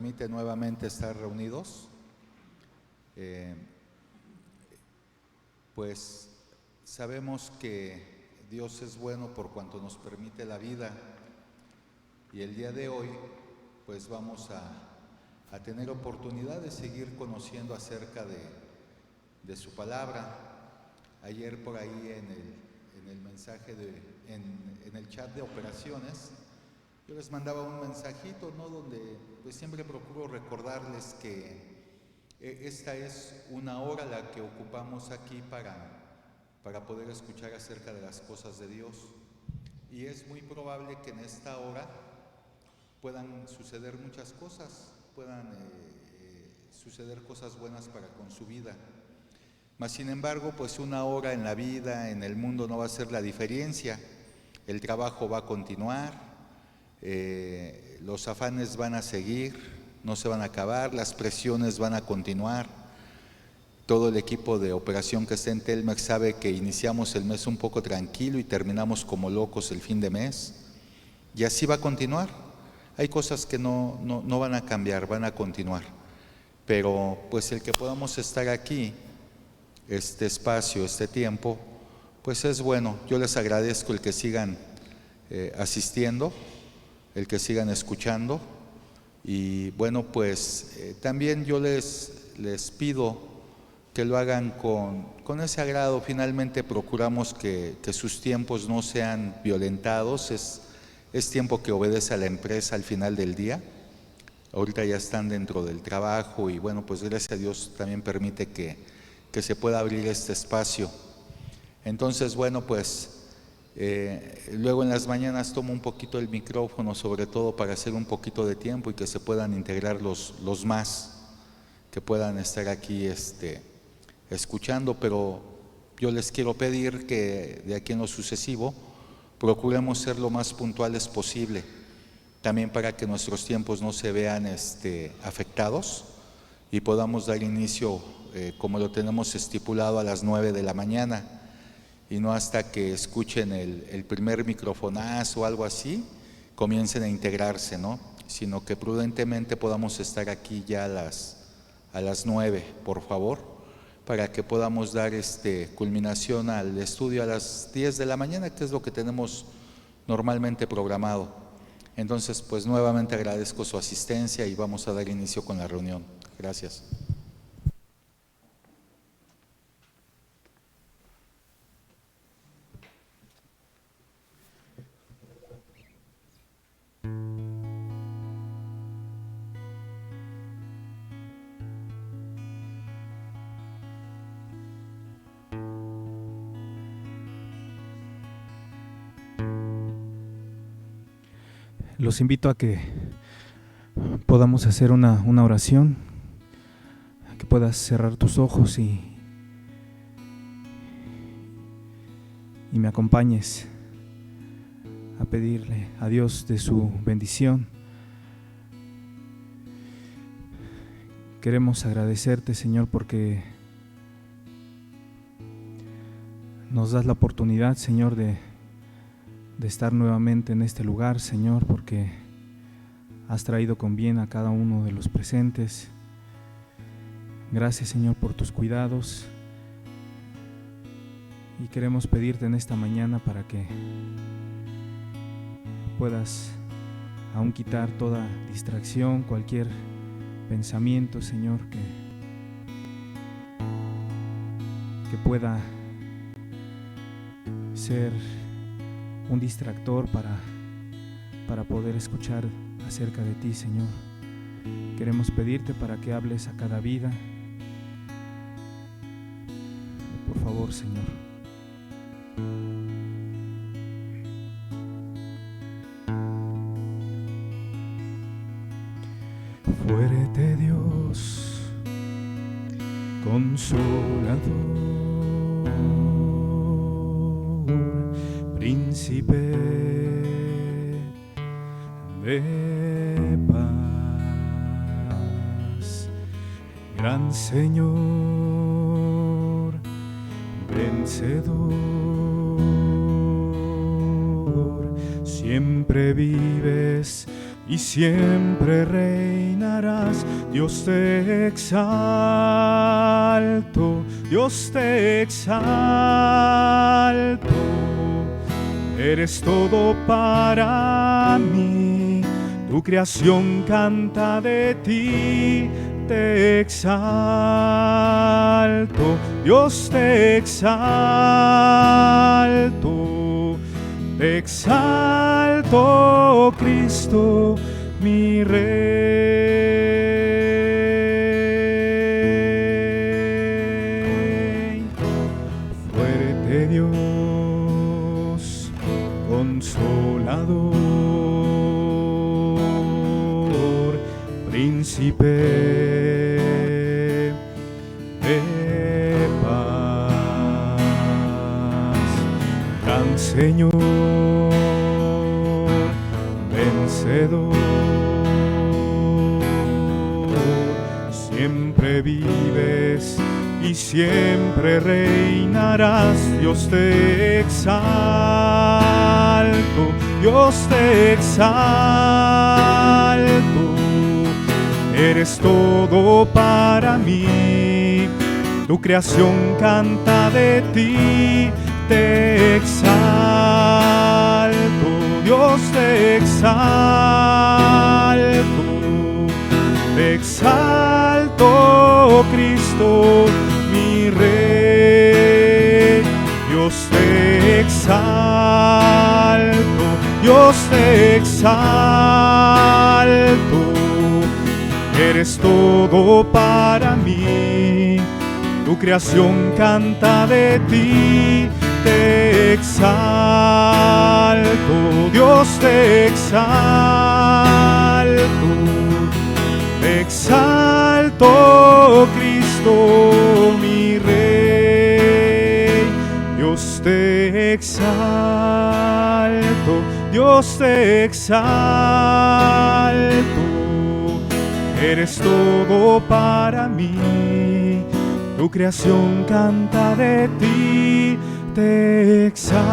Permite nuevamente estar reunidos. Pues sabemos que Dios es bueno por cuanto nos permite la vida, y el día de hoy pues vamos a tener oportunidad de seguir conociendo acerca de su palabra. Ayer por ahí en el mensaje en el chat de operaciones, yo les mandaba un mensajito, ¿no?, donde pues siempre procuro recordarles que esta es una hora la que ocupamos aquí para poder escuchar acerca de las cosas de Dios. Y es muy probable que en esta hora puedan suceder muchas cosas, puedan suceder cosas buenas para con su vida. Mas sin embargo, pues una hora en la vida, en el mundo, no va a ser la diferencia. El trabajo va a continuar. Los afanes van a seguir, no se van a acabar, las presiones van a continuar. Todo el equipo de operación que está en Telmex sabe que iniciamos el mes un poco tranquilo y terminamos como locos el fin de mes, y así va a continuar. Hay cosas que no van a cambiar, van a continuar, pero pues el que podamos estar aquí, este espacio, este tiempo, pues es bueno. Yo les agradezco el que sigan asistiendo, el que sigan escuchando, y bueno, pues también yo les pido que lo hagan con ese agrado. Finalmente procuramos que sus tiempos no sean violentados. Es tiempo que obedece a la empresa al final del día. Ahorita ya están dentro del trabajo y bueno, pues gracias a Dios también permite que se pueda abrir este espacio. Entonces, bueno, pues luego en las mañanas tomo un poquito el micrófono, sobre todo para hacer un poquito de tiempo y que se puedan integrar los más que puedan estar aquí escuchando, pero yo les quiero pedir que de aquí en lo sucesivo procuremos ser lo más puntuales posible, también para que nuestros tiempos no se vean afectados y podamos dar inicio como lo tenemos estipulado a las 9 de la mañana, y no hasta que escuchen el primer microfonazo o algo así comiencen a integrarse, ¿no? Sino que prudentemente podamos estar aquí ya a las 9, por favor, para que podamos dar culminación al estudio a las 10 de la mañana, que es lo que tenemos normalmente programado. Entonces, pues nuevamente agradezco su asistencia y vamos a dar inicio con la reunión. Gracias. Los invito a que podamos hacer una oración, a que puedas cerrar tus ojos y me acompañes a pedirle a Dios de su bendición. Queremos agradecerte, Señor, porque nos das la oportunidad, Señor, de estar nuevamente en este lugar, Señor, porque has traído con bien a cada uno de los presentes. Gracias, Señor, por tus cuidados, y queremos pedirte en esta mañana para que puedas aún quitar toda distracción, cualquier pensamiento, Señor, que pueda ser un distractor para poder escuchar acerca de ti, Señor. Queremos pedirte para que hables a cada vida. Por favor, Señor. Fuerte Dios, consolador, príncipe de paz, gran Señor, vencedor, siempre vives y siempre reinarás. reinarás. Dios te exalto, Dios te exalto. Eres todo para mí, tu creación canta de ti. Te exalto, Dios te exalto. Te exalto, Cristo, mi Rey. Fuerte Dios, consolador, príncipe de paz, gran Señor, vencedor, siempre vives y siempre reinarás. Dios te exalto, Dios te exalto. Eres todo para mí, tu creación canta de ti. Te exalto, Dios te exalto. Te exalto, Cristo, mi Rey. Dios te exalto, Dios te exalto. Eres todo para mí, tu creación canta de ti. Te exalto, Dios te exalto. Te exalto, Cristo, mi Rey. Dios te exalto, Dios te exalto. Eres todo para mí, tu creación canta de ti. Te exalto,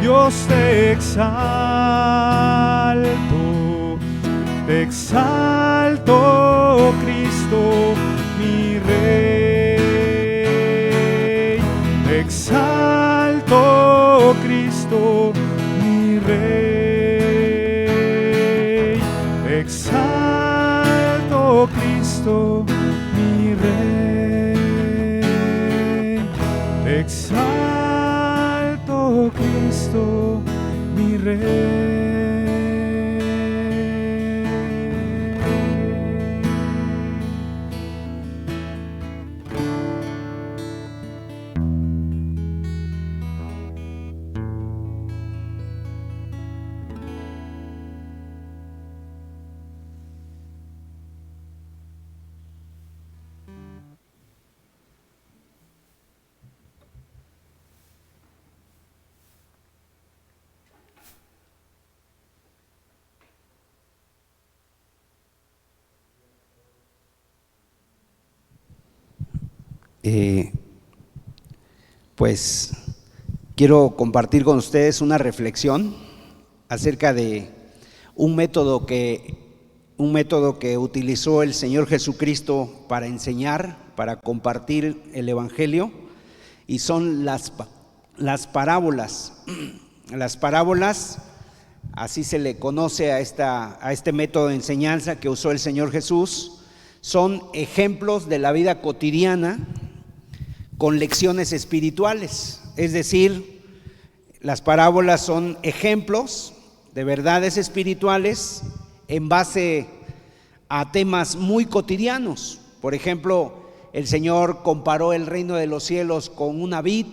Dios te exalto. Te exalto, Cristo, mi Rey. Te exalto, Cristo, mi Rey. Te exalto, Cristo, mi Rey. Te exalto, Cristo, mi Rey. Pues quiero compartir con ustedes una reflexión acerca de un método que utilizó el Señor Jesucristo para enseñar, para compartir el Evangelio, y son las parábolas. Las parábolas, así se le conoce a este método de enseñanza que usó el Señor Jesús. Son ejemplos de la vida cotidiana con lecciones espirituales, es decir, las parábolas son ejemplos de verdades espirituales en base a temas muy cotidianos. Por ejemplo, el Señor comparó el reino de los cielos con una vid,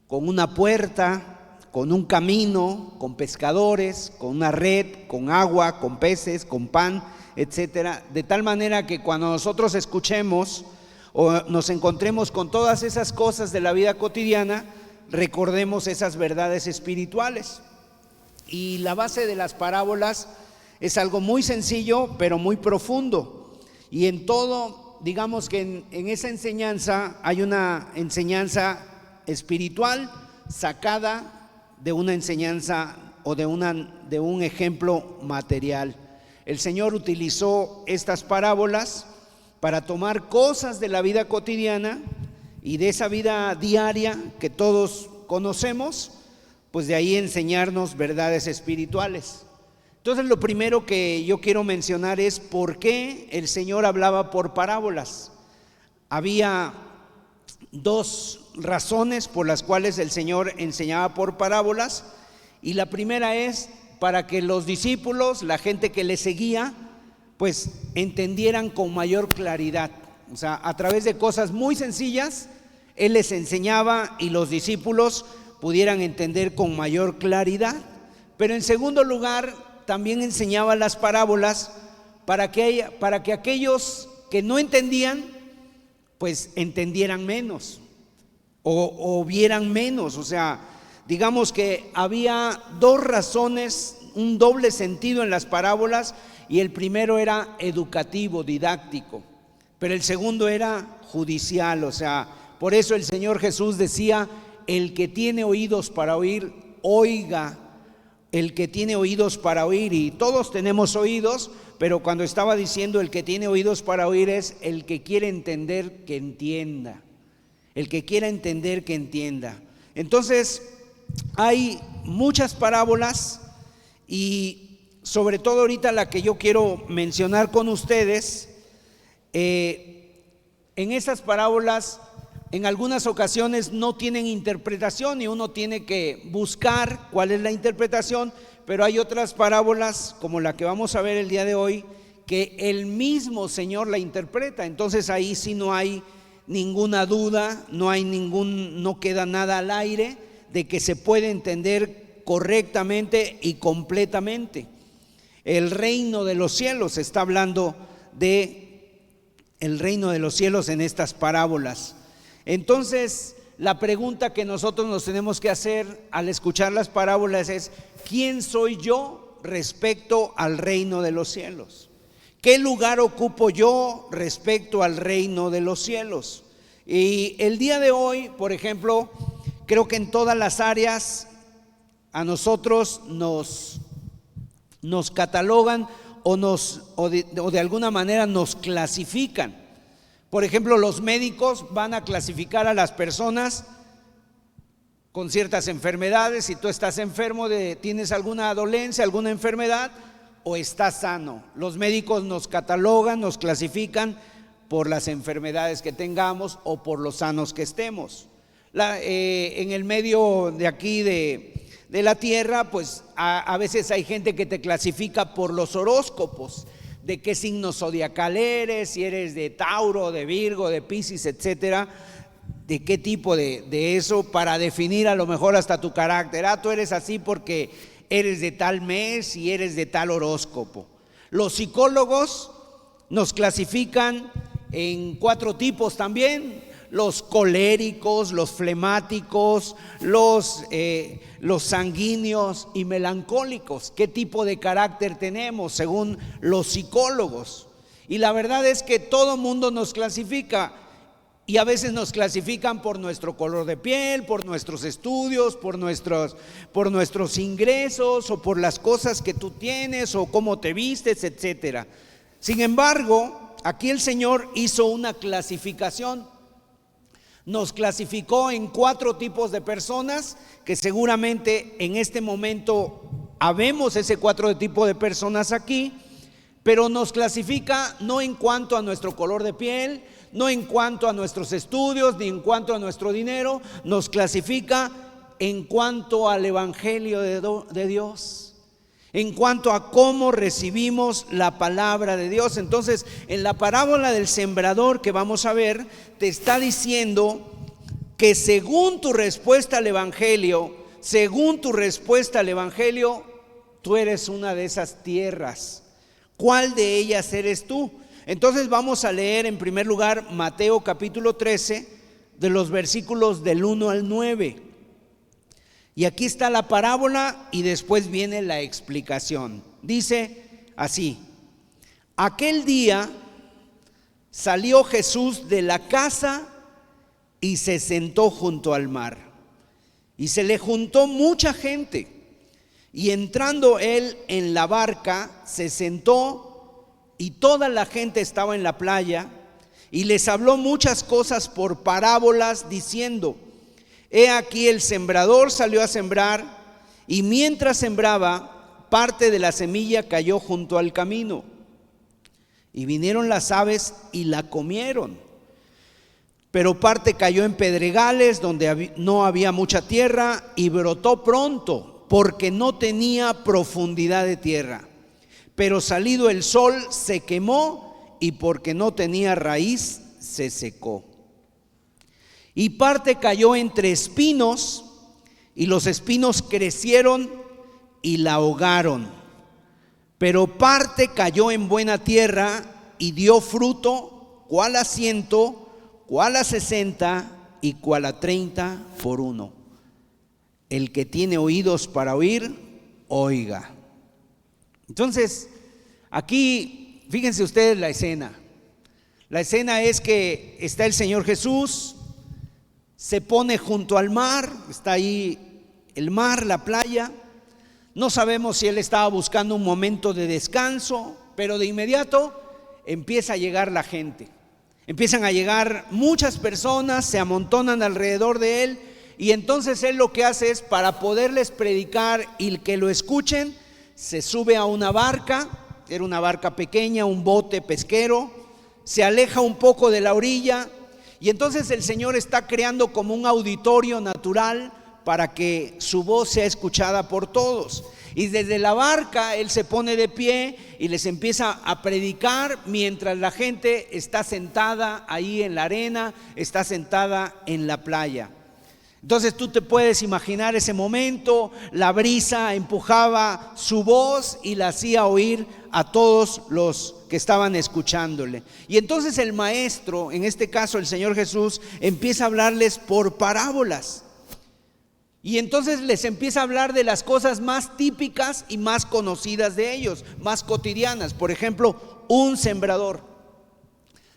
con una puerta, con un camino, con pescadores, con una red, con agua, con peces, con pan, etcétera, de tal manera que cuando nosotros escuchemos o nos encontremos con todas esas cosas de la vida cotidiana, recordemos esas verdades espirituales. Y la base de las parábolas es algo muy sencillo, pero muy profundo. Y en todo, digamos que en esa enseñanza hay una enseñanza espiritual sacada de una enseñanza o de un ejemplo material. el Señor utilizó estas parábolas para tomar cosas de la vida cotidiana y de esa vida diaria que todos conocemos, pues de ahí enseñarnos verdades espirituales. Entonces, lo primero que yo quiero mencionar es por qué el Señor hablaba por parábolas. Había dos razones por las cuales el Señor enseñaba por parábolas, y la primera es para que los discípulos, la gente que le seguía, pues entendieran con mayor claridad. O sea, a través de cosas muy sencillas, Él les enseñaba y los discípulos pudieran entender con mayor claridad. Pero en segundo lugar, también enseñaba las parábolas para que aquellos que no entendían, pues entendieran menos o vieran menos. O sea, digamos que había dos razones, un doble sentido en las parábolas, y el primero era educativo, didáctico, pero el segundo era judicial. O sea, por eso el Señor Jesús decía: el que tiene oídos para oír, oiga. El que tiene oídos para oír, y todos tenemos oídos, pero cuando estaba diciendo el que tiene oídos para oír, es el que quiere entender, que entienda. El que quiera entender, que entienda. Entonces, hay muchas parábolas, y sobre todo ahorita la que yo quiero mencionar con ustedes, en esas parábolas en algunas ocasiones no tienen interpretación y uno tiene que buscar cuál es la interpretación, pero hay otras parábolas, como la que vamos a ver el día de hoy, que el mismo Señor la interpreta. Entonces ahí sí no hay ninguna duda, no queda nada al aire de que se puede entender correctamente y completamente. El reino de los cielos, está hablando de el reino de los cielos en estas parábolas. Entonces, la pregunta que nosotros nos tenemos que hacer al escuchar las parábolas es: ¿quién soy yo respecto al reino de los cielos? ¿Qué lugar ocupo yo respecto al reino de los cielos? Y el día de hoy, por ejemplo, creo que en todas las áreas a nosotros nos catalogan o de alguna manera nos clasifican. Por ejemplo, los médicos van a clasificar a las personas con ciertas enfermedades. Si tú estás enfermo, tienes alguna dolencia, alguna enfermedad, o estás sano. Los médicos nos catalogan, nos clasifican por las enfermedades que tengamos o por los sanos que estemos. En el medio de aquí de la tierra, pues a veces hay gente que te clasifica por los horóscopos, de qué signo zodiacal eres, si eres de Tauro, de Virgo, de Piscis, etcétera, de qué tipo de eso, para definir a lo mejor hasta tu carácter. Tú eres así porque eres de tal mes y eres de tal horóscopo. Los psicólogos nos clasifican en 4 tipos también: los coléricos, los flemáticos, los sanguíneos y melancólicos. ¿Qué tipo de carácter tenemos según los psicólogos? Y la verdad es que todo mundo nos clasifica, y a veces nos clasifican por nuestro color de piel, por nuestros estudios, por nuestros ingresos, o por las cosas que tú tienes, o cómo te vistes, etcétera. Sin embargo, aquí el Señor hizo una clasificación. Nos clasificó en 4 tipos de personas, que seguramente en este momento habemos ese 4 tipo de personas aquí, pero nos clasifica no en cuanto a nuestro color de piel, no en cuanto a nuestros estudios, ni en cuanto a nuestro dinero. Nos clasifica en cuanto al evangelio de Dios, en cuanto a cómo recibimos la palabra de Dios. Entonces, en la parábola del sembrador que vamos a ver, te está diciendo que según tu respuesta al evangelio, tú eres una de esas tierras. ¿Cuál de ellas eres tú? Entonces vamos a leer en primer lugar Mateo capítulo 13, de los versículos del 1 al 9. Y aquí está la parábola y después viene la explicación. Dice así: aquel día salió Jesús de la casa y se sentó junto al mar, y se le juntó mucha gente, Y entrando él en la barca, se sentó y toda la gente estaba en la playa y les habló muchas cosas por parábolas diciendo: he aquí el sembrador salió a sembrar y mientras sembraba, parte de la semilla cayó junto al camino y vinieron las aves y la comieron. Pero parte cayó en pedregales donde no había mucha tierra y brotó pronto porque no tenía profundidad de tierra. Pero salido el sol se quemó y porque no tenía raíz se secó. Y parte cayó entre espinos y los espinos crecieron y la ahogaron. Pero parte cayó en buena tierra y dio fruto, cuál a 100, cuál a 60 y cuál a 30 por uno. El que tiene oídos para oír, oiga. Entonces, aquí, fíjense ustedes la escena. La escena es que está el Señor Jesús, se pone junto al mar, está ahí el mar, la playa. No sabemos si él estaba buscando un momento de descanso, pero de inmediato empieza a llegar la gente. Empiezan a llegar muchas personas, se amontonan alrededor de él. Y entonces él lo que hace es, para poderles predicar y que lo escuchen, se sube a una barca, era una barca pequeña, un bote pesquero, se aleja un poco de la orilla y entonces el Señor está creando como un auditorio natural para que su voz sea escuchada por todos. Y desde la barca él se pone de pie y les empieza a predicar mientras la gente está sentada ahí en la arena, está sentada en la playa. Entonces tú te puedes imaginar ese momento, la brisa empujaba su voz y la hacía oír a todos los que estaban escuchándole. Y entonces el maestro, en este caso el Señor Jesús, empieza a hablarles por parábolas. Y entonces les empieza a hablar de las cosas más típicas y más conocidas de ellos, más cotidianas. Por ejemplo, un sembrador.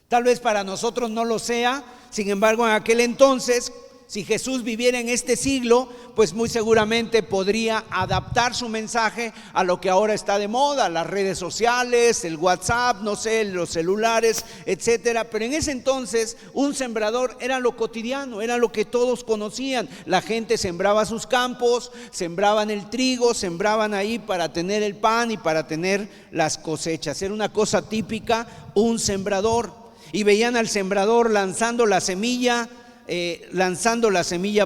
Tal vez para nosotros no lo sea, sin embargo en aquel entonces, si Jesús viviera en este siglo, pues muy seguramente podría adaptar su mensaje a lo que ahora está de moda, las redes sociales, el WhatsApp, no sé, los celulares, etcétera. Pero en ese entonces un sembrador era lo cotidiano, era lo que todos conocían. La gente sembraba sus campos, sembraban el trigo, sembraban ahí para tener el pan y para tener las cosechas. Era una cosa típica, un sembrador. Y veían al sembrador lanzando la semilla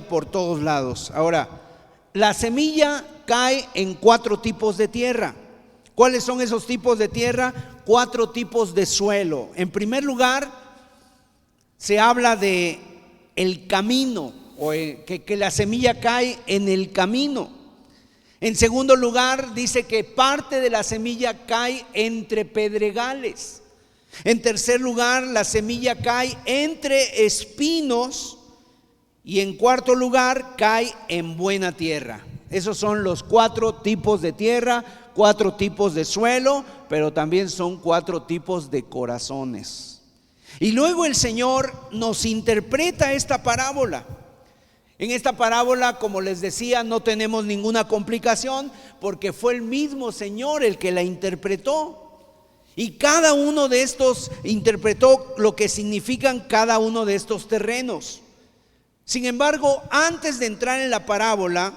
por todos lados. Ahora, la semilla cae en 4 tipos de tierra. ¿Cuáles son esos tipos de tierra? 4 tipos de suelo. En primer lugar, se habla de el camino, o que la semilla cae en el camino. En segundo lugar, dice que parte de la semilla cae entre pedregales. En tercer lugar, la semilla cae entre espinos. Y en cuarto lugar, cae en buena tierra. Esos son los 4 tipos de tierra, 4 tipos de suelo, pero también son 4 tipos de corazones. Y luego el Señor nos interpreta esta parábola. En esta parábola, como les decía, no tenemos ninguna complicación porque fue el mismo Señor el que la interpretó. Y cada uno de estos interpretó lo que significan cada uno de estos terrenos. Sin embargo, antes de entrar en la parábola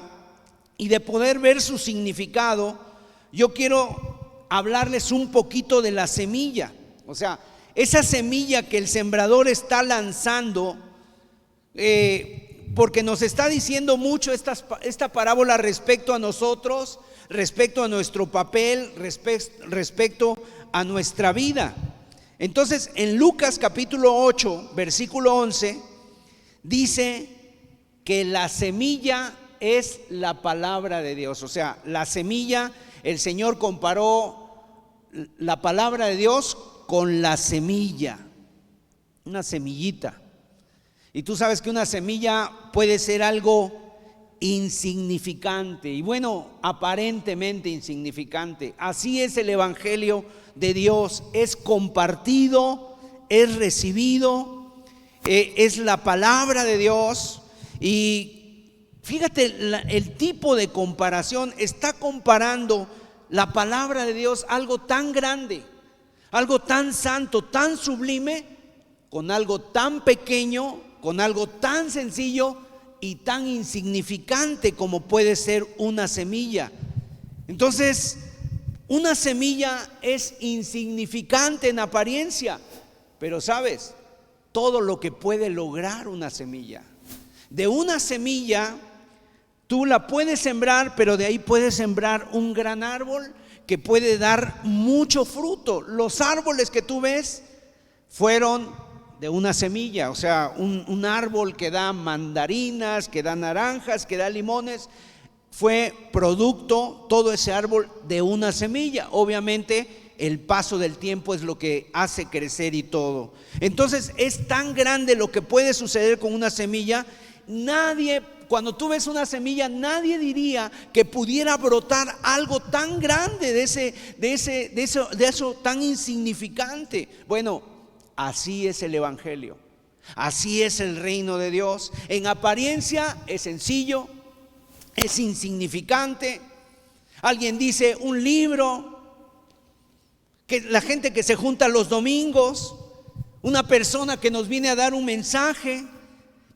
y de poder ver su significado, yo quiero hablarles un poquito de la semilla. O sea, esa semilla que el sembrador está lanzando, porque nos está diciendo mucho esta parábola respecto a nosotros, respecto a nuestro papel, respecto a nuestra vida. Entonces, en Lucas capítulo 8, versículo 11, dice que la semilla es la palabra de Dios. O sea, la semilla, el Señor comparó la palabra de Dios con la semilla, una semillita. Y tú sabes que una semilla puede ser algo insignificante, y bueno, aparentemente insignificante. Así es el evangelio de Dios, es compartido, es recibido, es la palabra de Dios. Y fíjate el tipo de comparación. Está comparando la palabra de Dios, algo tan grande, algo tan santo, tan sublime, con algo tan pequeño, con algo tan sencillo y tan insignificante como puede ser una semilla. Entonces, una semilla es insignificante en apariencia, pero ¿sabes? Todo lo que puede lograr una semilla. De una semilla tú la puedes sembrar, pero de ahí puedes sembrar un gran árbol que puede dar mucho fruto. Los árboles que tú ves fueron de una semilla, o sea, un árbol que da mandarinas, que da naranjas, que da limones, fue producto, todo ese árbol, de una semilla. Obviamente el paso del tiempo es lo que hace crecer y todo. Entonces es tan grande lo que puede suceder con una semilla. Cuando tú ves una semilla, nadie diría que pudiera brotar algo tan grande de eso tan insignificante. Bueno, así es el evangelio, así es el reino de Dios. En apariencia es sencillo, es insignificante. Alguien dice un libro, que la gente que se junta los domingos, una persona que nos viene a dar un mensaje,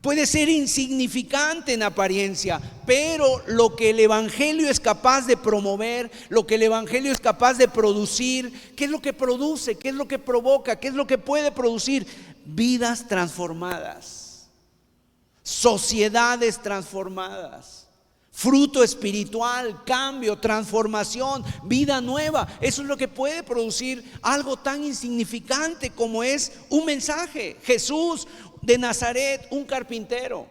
puede ser insignificante en apariencia, pero lo que el evangelio es capaz de promover, lo que el evangelio es capaz de producir, ¿qué es lo que produce? ¿Qué es lo que provoca? ¿Qué es lo que puede producir? Vidas transformadas, sociedades transformadas, fruto espiritual, cambio, transformación, vida nueva. Eso es lo que puede producir algo tan insignificante como es un mensaje. Jesús de Nazaret, un carpintero,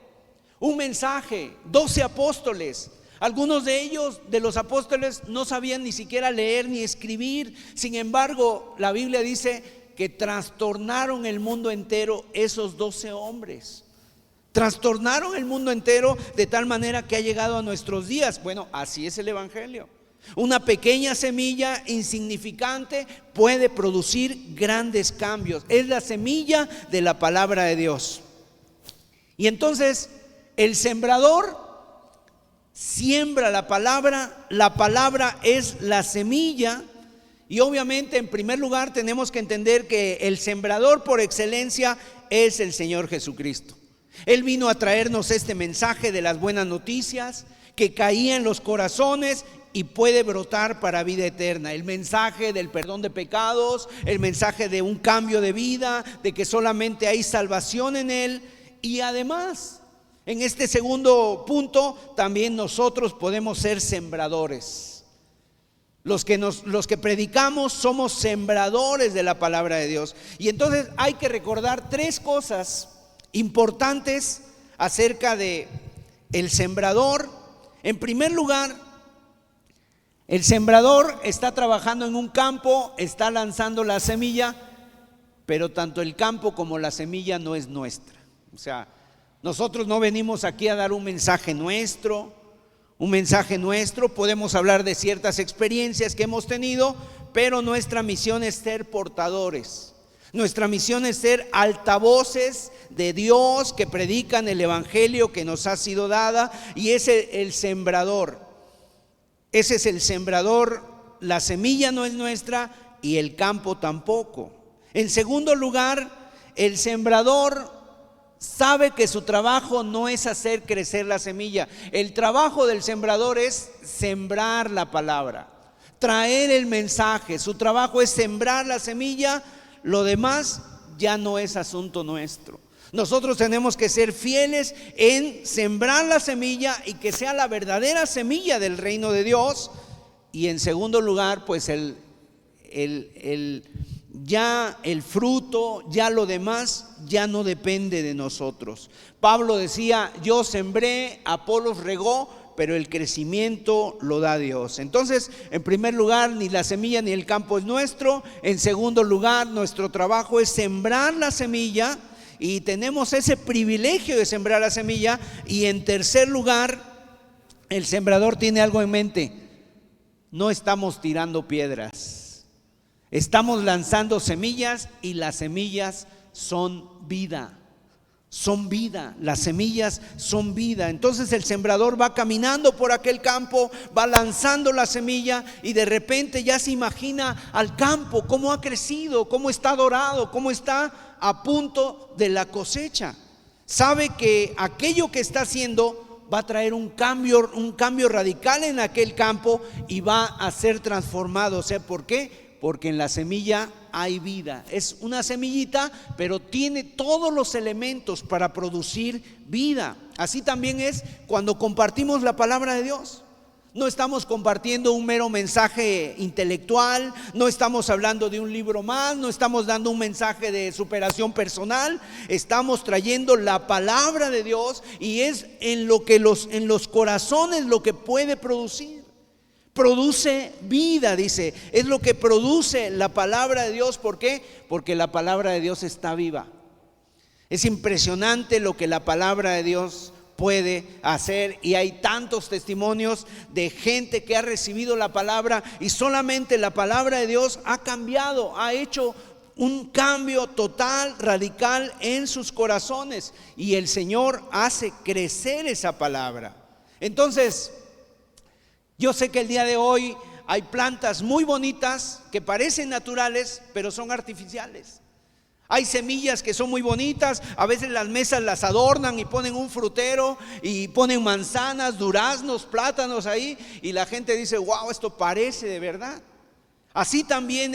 un mensaje, 12 apóstoles. Algunos de ellos, de los apóstoles, no sabían ni siquiera leer ni escribir. Sin embargo, la Biblia dice que trastornaron el mundo entero esos 12 hombres. Trastornaron el mundo entero de tal manera que ha llegado a nuestros días. Bueno, así es el evangelio. Una pequeña semilla insignificante puede producir grandes cambios. Es la semilla de la palabra de Dios. Y entonces el sembrador siembra la palabra es la semilla. Y obviamente, en primer lugar, tenemos que entender que el sembrador por excelencia es el Señor Jesucristo. Él vino a traernos este mensaje de las buenas noticias que caía en los corazones y puede brotar para vida eterna. El mensaje del perdón de pecados, el mensaje de un cambio de vida, de que solamente hay salvación en Él. Y además, en este segundo punto, también nosotros podemos ser sembradores. Los que predicamos somos sembradores de la palabra de Dios. Y entonces hay que recordar tres cosas importantes acerca de el sembrador. En primer lugar, el sembrador está trabajando en un campo, está lanzando la semilla, pero tanto el campo como la semilla no es nuestra. O sea, nosotros no venimos aquí a dar un mensaje nuestro. Podemos hablar de ciertas experiencias que hemos tenido, pero nuestra misión es ser portadores. Nuestra misión es ser altavoces de Dios que predican el evangelio que nos ha sido dada, y ese es el sembrador. Ese es el sembrador. La semilla no es nuestra y el campo tampoco. En segundo lugar, el sembrador sabe que su trabajo no es hacer crecer la semilla. El trabajo del sembrador es sembrar la palabra, traer el mensaje. Su trabajo es sembrar la semilla. Lo demás ya no es asunto nuestro. Nosotros tenemos que ser fieles en sembrar la semilla y que sea la verdadera semilla del reino de Dios. Y en segundo lugar, pues el fruto, ya lo demás, ya no depende de nosotros. Pablo decía: yo sembré, Apolos regó, pero el crecimiento lo da Dios. Entonces, en primer lugar, ni la semilla ni el campo es nuestro. En segundo lugar, nuestro trabajo es sembrar la semilla, y tenemos ese privilegio de sembrar la semilla. Y en tercer lugar, el sembrador tiene algo en mente: no estamos tirando piedras, estamos lanzando semillas, y las semillas son vida, son vida, las semillas son vida. Entonces el sembrador va caminando por aquel campo, va lanzando la semilla y de repente ya se imagina al campo, cómo ha crecido, cómo está dorado, cómo está a punto de la cosecha. Sabe que aquello que está haciendo va a traer un cambio radical en aquel campo y va a ser transformado. O sea, ¿por qué? Porque en la semilla hay vida. Es una semillita, pero tiene todos los elementos para producir vida. Así también es cuando compartimos la palabra de Dios. No estamos compartiendo un mero mensaje intelectual, no estamos hablando de un libro más, no estamos dando un mensaje de superación personal. Estamos trayendo la palabra de Dios y es en lo que en los corazones lo que puede producir. Produce vida, dice, es lo que produce la palabra de Dios. ¿Por qué? Porque la palabra de Dios está viva. Es impresionante lo que la palabra de Dios puede hacer, y hay tantos testimonios de gente que ha recibido la palabra y solamente la palabra de Dios ha cambiado, ha hecho un cambio total, radical en sus corazones, y el Señor hace crecer esa palabra. Entonces, yo sé que el día de hoy hay plantas muy bonitas que parecen naturales, pero son artificiales. Hay semillas que son muy bonitas, a veces las mesas las adornan y ponen un frutero y ponen manzanas, duraznos, plátanos ahí, y la gente dice: wow, esto parece de verdad. Así también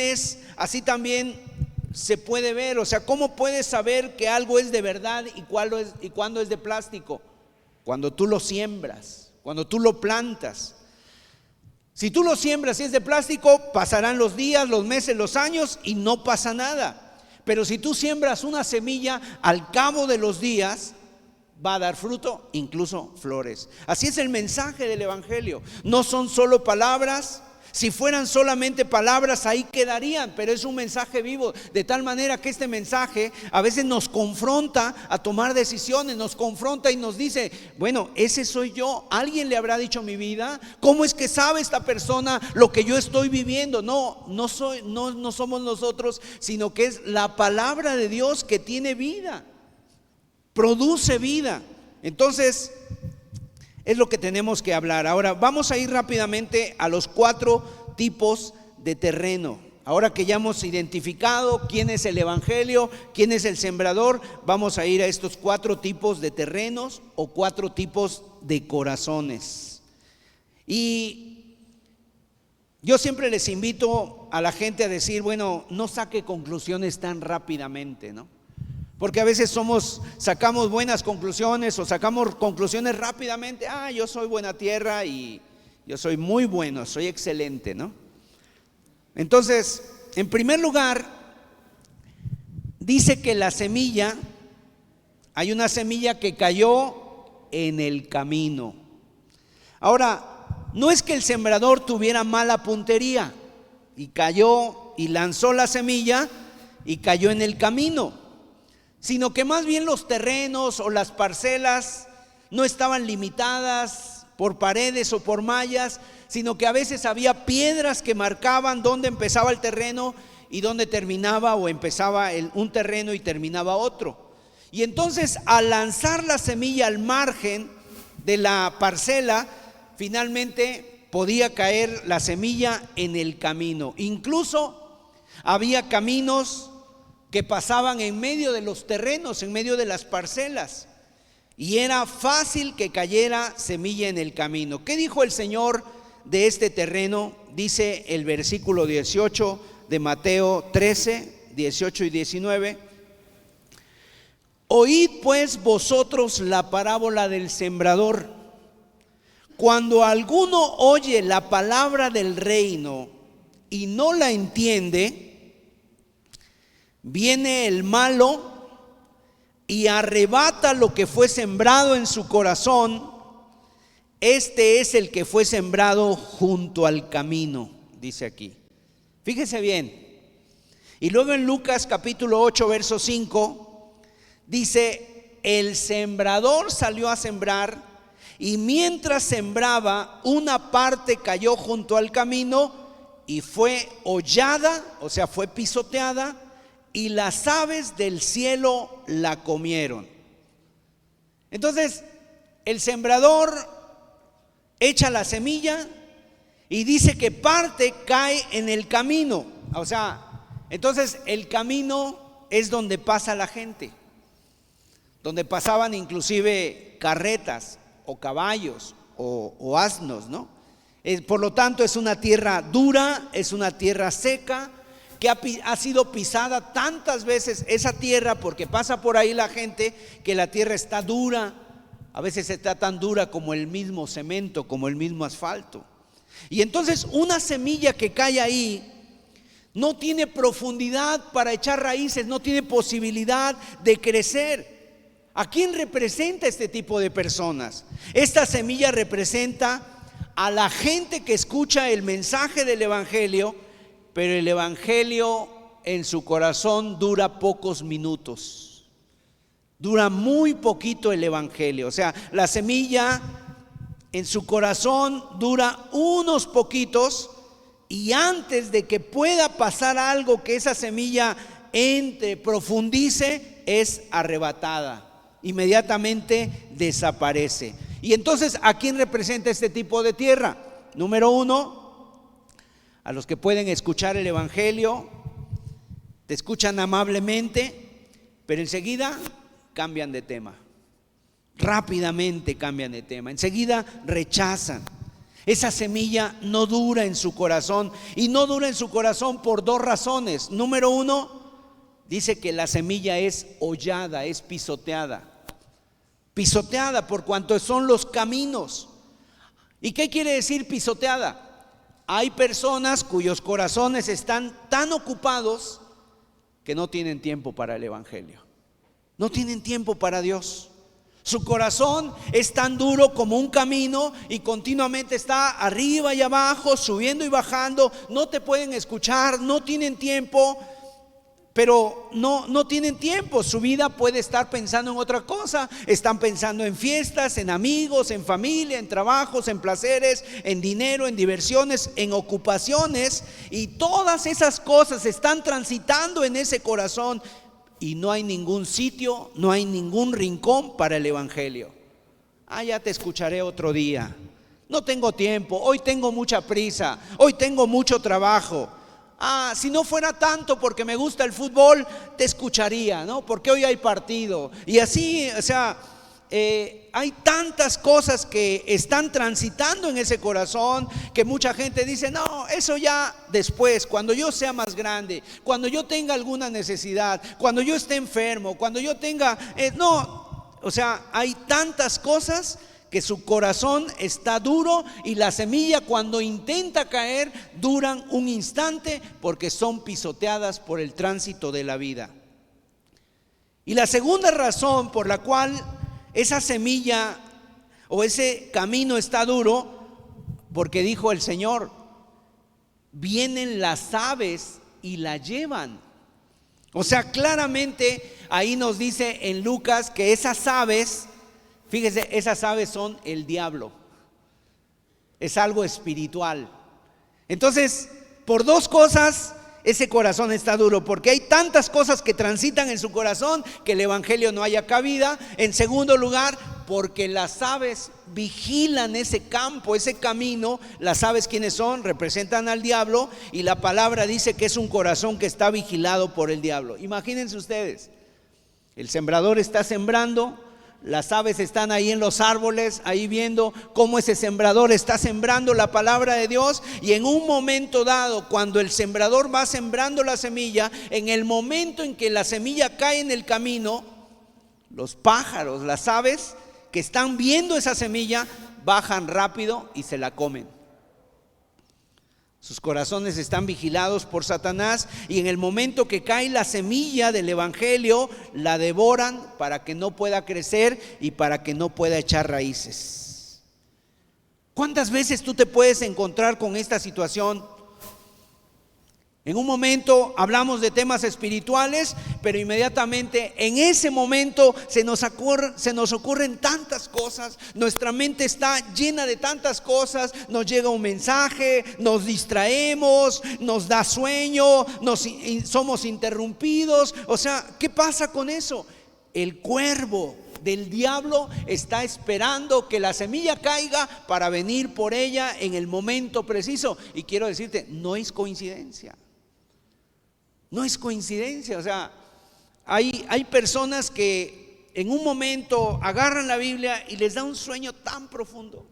se puede ver. O sea, ¿cómo puedes saber que algo es de verdad y cuándo es de plástico? Cuando tú lo siembras, cuando tú lo plantas. Si tú lo siembras y es de plástico, pasarán los días, los meses, los años y no pasa nada. Pero si tú siembras una semilla, al cabo de los días va a dar fruto, incluso flores. Así es el mensaje del Evangelio. No son solo palabras. Si fueran solamente palabras, ahí quedarían, pero es un mensaje vivo, de tal manera que este mensaje a veces nos confronta a tomar decisiones, nos confronta y nos dice: bueno, ese soy yo, ¿alguien le habrá dicho mi vida? ¿Cómo es que sabe esta persona lo que yo estoy viviendo? No somos nosotros, sino que es la palabra de Dios que tiene vida, produce vida. Entonces, es lo que tenemos que hablar. Ahora vamos a ir rápidamente a los 4 tipos de terreno. Ahora que ya hemos identificado quién es el evangelio, quién es el sembrador, vamos a ir a estos 4 tipos de terrenos o 4 tipos de corazones. Y yo siempre les invito a la gente a decir: bueno, no saque conclusiones tan rápidamente, ¿no? Porque a veces sacamos buenas conclusiones o sacamos conclusiones rápidamente. Yo soy buena tierra y yo soy muy bueno, soy excelente, ¿no? Entonces, en primer lugar, dice que la semilla, hay una semilla que cayó en el camino. Ahora, no es que el sembrador tuviera mala puntería y cayó y lanzó la semilla y cayó en el camino, sino que más bien los terrenos o las parcelas no estaban limitadas por paredes o por mallas, sino que a veces había piedras que marcaban dónde empezaba el terreno y dónde terminaba, o empezaba un terreno y terminaba otro. Y entonces, al lanzar la semilla al margen de la parcela, finalmente podía caer la semilla en el camino. Incluso había caminos que pasaban en medio de los terrenos, en medio de las parcelas, y era fácil que cayera semilla en el camino. ¿Qué dijo el Señor de este terreno? Dice el versículo 18 de Mateo 13, 18 y 19: oíd pues vosotros la parábola del sembrador. Cuando alguno oye la palabra del reino y no la entiende, viene el malo y arrebata lo que fue sembrado en su corazón. Este es el que fue sembrado junto al camino, dice aquí. Fíjese bien. Y luego en Lucas capítulo 8, verso 5, dice: el sembrador salió a sembrar, y mientras sembraba, una parte cayó junto al camino y fue hollada, o sea, fue pisoteada, y las aves del cielo la comieron. Entonces, el sembrador echa la semilla y dice que parte cae en el camino. O sea, entonces el camino es donde pasa la gente, donde pasaban inclusive carretas o caballos o asnos, ¿no? Por lo tanto, es una tierra dura, es una tierra seca, que ha sido pisada tantas veces esa tierra, porque pasa por ahí la gente, que la tierra está dura, a veces está tan dura como el mismo cemento, como el mismo asfalto. Y entonces una semilla que cae ahí no tiene profundidad para echar raíces, no tiene posibilidad de crecer. ¿A quién representa este tipo de personas? Esta semilla representa a la gente que escucha el mensaje del evangelio, pero el evangelio en su corazón dura pocos minutos. Dura muy poquito el evangelio. O sea, la semilla en su corazón dura unos poquitos, y antes de que pueda pasar algo, que esa semilla entre, profundice, es arrebatada. Inmediatamente desaparece. Y entonces, ¿a quién representa este tipo de tierra? Número uno, a los que pueden escuchar el evangelio, te escuchan amablemente, pero enseguida cambian de tema. Rápidamente cambian de tema, enseguida rechazan. Esa semilla no dura en su corazón, y no dura en su corazón por dos razones. Número uno, dice que la semilla es hollada, es pisoteada. Pisoteada por cuanto son los caminos. ¿Y qué quiere decir pisoteada? Hay personas cuyos corazones están tan ocupados que no tienen tiempo para el evangelio, no tienen tiempo para Dios. Su corazón es tan duro como un camino y continuamente está arriba y abajo, subiendo y bajando. No te pueden escuchar, no tienen tiempo, pero no tienen tiempo. Su vida puede estar pensando en otra cosa. Están pensando en fiestas, en amigos, en familia, en trabajos, en placeres, en dinero, en diversiones, en ocupaciones, y todas esas cosas están transitando en ese corazón. Y no hay ningún sitio, no hay ningún rincón para el evangelio. Ya te escucharé otro día. No tengo tiempo, hoy tengo mucha prisa, hoy tengo mucho trabajo. Si no fuera tanto porque me gusta el fútbol, te escucharía, ¿no? Porque hoy hay partido. Y así, o sea, hay tantas cosas que están transitando en ese corazón, que mucha gente dice: no, eso ya después, cuando yo sea más grande, cuando yo tenga alguna necesidad, cuando yo esté enfermo, cuando yo tenga o sea, hay tantas cosas que su corazón está duro, y la semilla, cuando intenta caer, duran un instante porque son pisoteadas por el tránsito de la vida. Y la segunda razón por la cual esa semilla o ese camino está duro, porque dijo el Señor: vienen las aves y la llevan. O sea, claramente ahí nos dice en Lucas que esas aves, fíjese, esas aves son el diablo. Es algo espiritual. Entonces, por dos cosas ese corazón está duro, porque hay tantas cosas que transitan en su corazón que el evangelio no haya cabida. En segundo lugar, porque las aves vigilan ese campo, ese camino. Las aves, ¿quiénes son? Representan al diablo, y la palabra dice que es un corazón que está vigilado por el diablo. Imagínense ustedes, el sembrador está sembrando, las aves están ahí en los árboles, ahí viendo cómo ese sembrador está sembrando la palabra de Dios. Y en un momento dado, cuando el sembrador va sembrando la semilla, en el momento en que la semilla cae en el camino, los pájaros, las aves que están viendo esa semilla, bajan rápido y se la comen. Sus corazones están vigilados por Satanás, y en el momento que cae la semilla del evangelio, la devoran para que no pueda crecer y para que no pueda echar raíces. ¿Cuántas veces tú te puedes encontrar con esta situación? En un momento hablamos de temas espirituales, pero inmediatamente en ese momento se nos ocurren tantas cosas, nuestra mente está llena de tantas cosas, nos llega un mensaje, nos distraemos, nos da sueño, somos interrumpidos. O sea, ¿qué pasa con eso? El cuervo del diablo está esperando que la semilla caiga para venir por ella en el momento preciso. Y quiero decirte, no es coincidencia. No es coincidencia. O sea, hay personas que en un momento agarran la Biblia y les da un sueño tan profundo.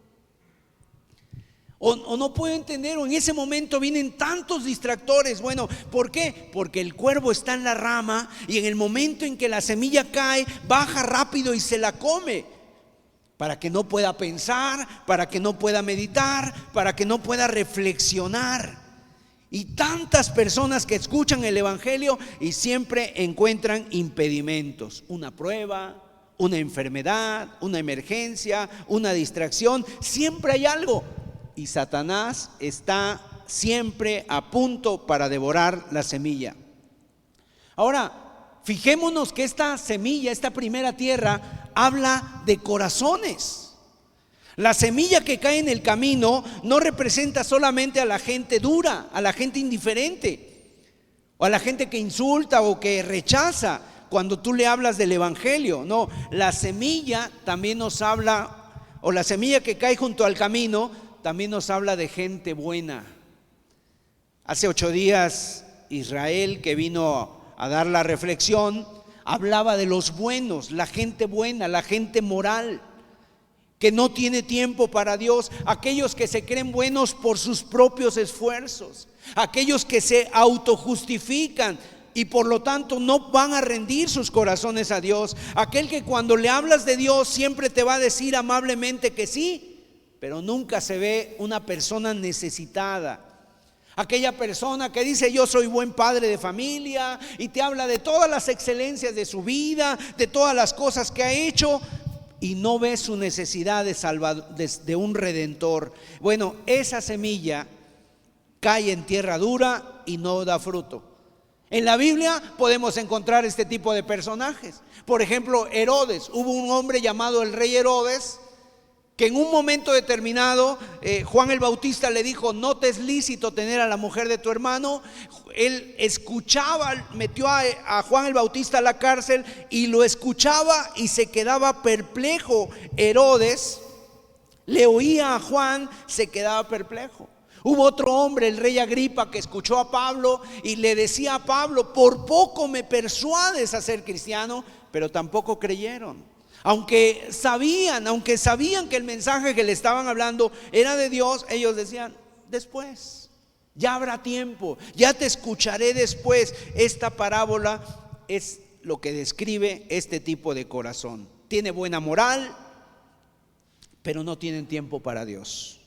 O no puedo entender, o en ese momento vienen tantos distractores. Bueno, ¿por qué? Porque el cuervo está en la rama y en el momento en que la semilla cae, baja rápido y se la come, para que no pueda pensar, para que no pueda meditar, para que no pueda reflexionar. Y tantas personas que escuchan el evangelio y siempre encuentran impedimentos: una prueba, una enfermedad, una emergencia, una distracción. Siempre hay algo. Y Satanás está siempre a punto para devorar la semilla. Ahora, fijémonos que esta semilla, esta primera tierra, habla de corazones. La semilla que cae en el camino no representa solamente a la gente dura, a la gente indiferente, o a la gente que insulta o que rechaza cuando tú le hablas del evangelio. No, la semilla también nos habla, o la semilla que cae junto al camino también nos habla de gente buena. Hace 8 días Israel, que vino a dar la reflexión, hablaba de los buenos, la gente buena, la gente moral, que no tiene tiempo para Dios, aquellos que se creen buenos por sus propios esfuerzos, aquellos que se autojustifican y por lo tanto no van a rendir sus corazones a Dios, aquel que cuando le hablas de Dios siempre te va a decir amablemente que sí, pero nunca se ve una persona necesitada. Aquella persona que dice: yo soy buen padre de familia, y te habla de todas las excelencias de su vida, de todas las cosas que ha hecho, y no ve su necesidad de un redentor. Bueno, esa semilla cae en tierra dura y no da fruto. En la Biblia podemos encontrar este tipo de personajes. Por ejemplo, Herodes. Hubo un hombre llamado el rey Herodes, que en un momento determinado Juan el Bautista le dijo: no te es lícito tener a la mujer de tu hermano. Él escuchaba, metió a Juan el Bautista a la cárcel y lo escuchaba y se quedaba perplejo. Herodes le oía a Juan, se quedaba perplejo. Hubo otro hombre, el rey Agripa, que escuchó a Pablo y le decía a Pablo: por poco me persuades a ser cristiano, pero tampoco creyeron. Aunque sabían que el mensaje que le estaban hablando era de Dios, ellos decían: después, ya habrá tiempo, ya te escucharé después. Esta parábola es lo que describe este tipo de corazón. Tiene buena moral, pero no tienen tiempo para Dios.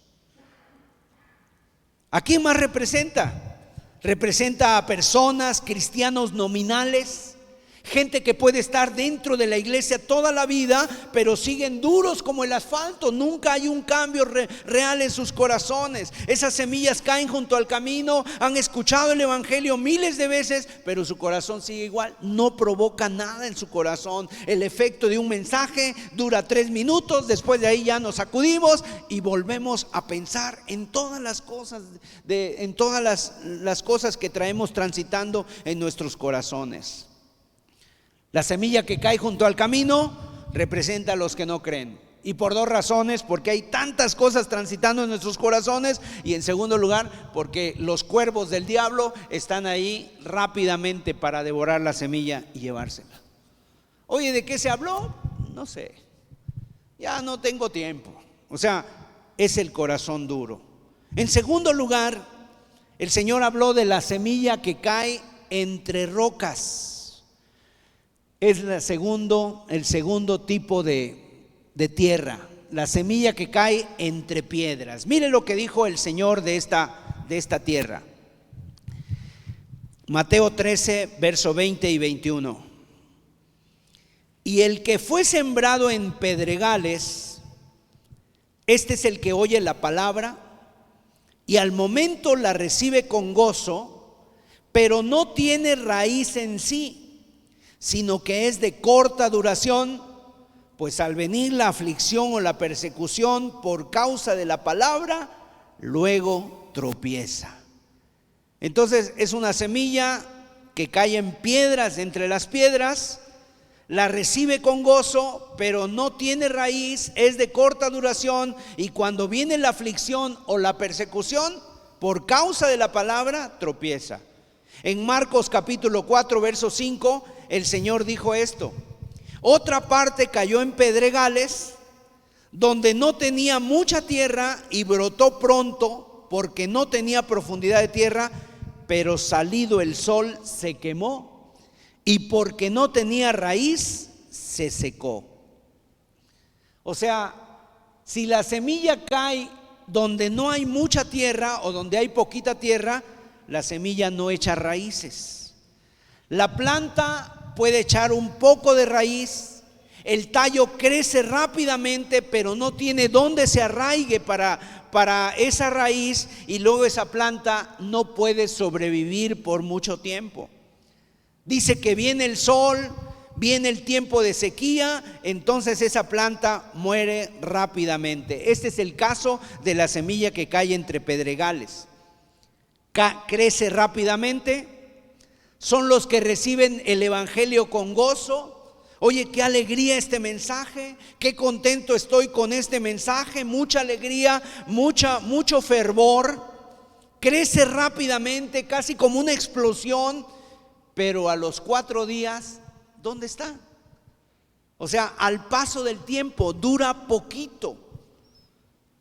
¿A quién más representa? Representa a personas, cristianos nominales, gente que puede estar dentro de la iglesia toda la vida, pero siguen duros como el asfalto. Nunca hay un cambio real en sus corazones. Esas semillas caen junto al camino, han escuchado el evangelio miles de veces, pero su corazón sigue igual. No provoca nada en su corazón. El efecto de un mensaje dura 3 minutos, después de ahí ya nos sacudimos y volvemos a pensar en todas las cosas, en todas las cosas que traemos transitando en nuestros corazones. La semilla que cae junto al camino representa a los que no creen. Y por 2 razones: porque hay tantas cosas transitando en nuestros corazones, y en segundo lugar, porque los cuervos del diablo están ahí rápidamente para devorar la semilla y llevársela. Oye, ¿de qué se habló? No sé, ya no tengo tiempo. O sea, es el corazón duro. En segundo lugar, el Señor habló de la semilla que cae entre rocas. Es el segundo tipo de tierra, la semilla que cae entre piedras. Mire lo que dijo el Señor de esta tierra. Mateo 13, verso 20 y 21. Y el que fue sembrado en pedregales, este es el que oye la palabra y al momento la recibe con gozo, pero no tiene raíz en sí, sino que es de corta duración, pues al venir la aflicción o la persecución por causa de la palabra, luego tropieza. Entonces es una semilla que cae en piedras, entre las piedras. la recibe con gozo, pero no tiene raíz, es de corta duración, y cuando viene la aflicción o la persecución, por causa de la palabra, tropieza. En Marcos capítulo 4, verso 5, el Señor dijo esto: otra parte cayó en pedregales, donde no tenía mucha tierra, y brotó pronto, porque no tenía profundidad de tierra, pero salido el sol se quemó, y porque no tenía raíz, se secó. O sea, si la semilla cae donde no hay mucha tierra o donde hay poquita tierra, la semilla no echa raíces. La planta puede echar un poco de raíz, el tallo crece rápidamente, pero no tiene dónde se arraigue para esa raíz, y luego esa planta no puede sobrevivir por mucho tiempo. Dice que viene el sol, viene el tiempo de sequía, entonces esa planta muere rápidamente. Este es el caso de la semilla que cae entre pedregales. Crece rápidamente, son los que reciben el evangelio con gozo. Oye, qué alegría este mensaje, qué contento estoy con este mensaje, mucha alegría, mucho fervor. Crece rápidamente, casi como una explosión, pero a los 4 días, ¿dónde está? O sea, al paso del tiempo dura poquito.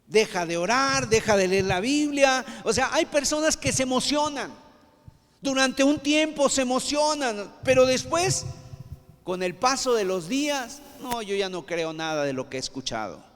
Deja de orar, deja de leer la Biblia. O sea, hay personas que se emocionan. Durante un tiempo se emocionan, pero después, con el paso de los días, no, yo ya no creo nada de lo que he escuchado.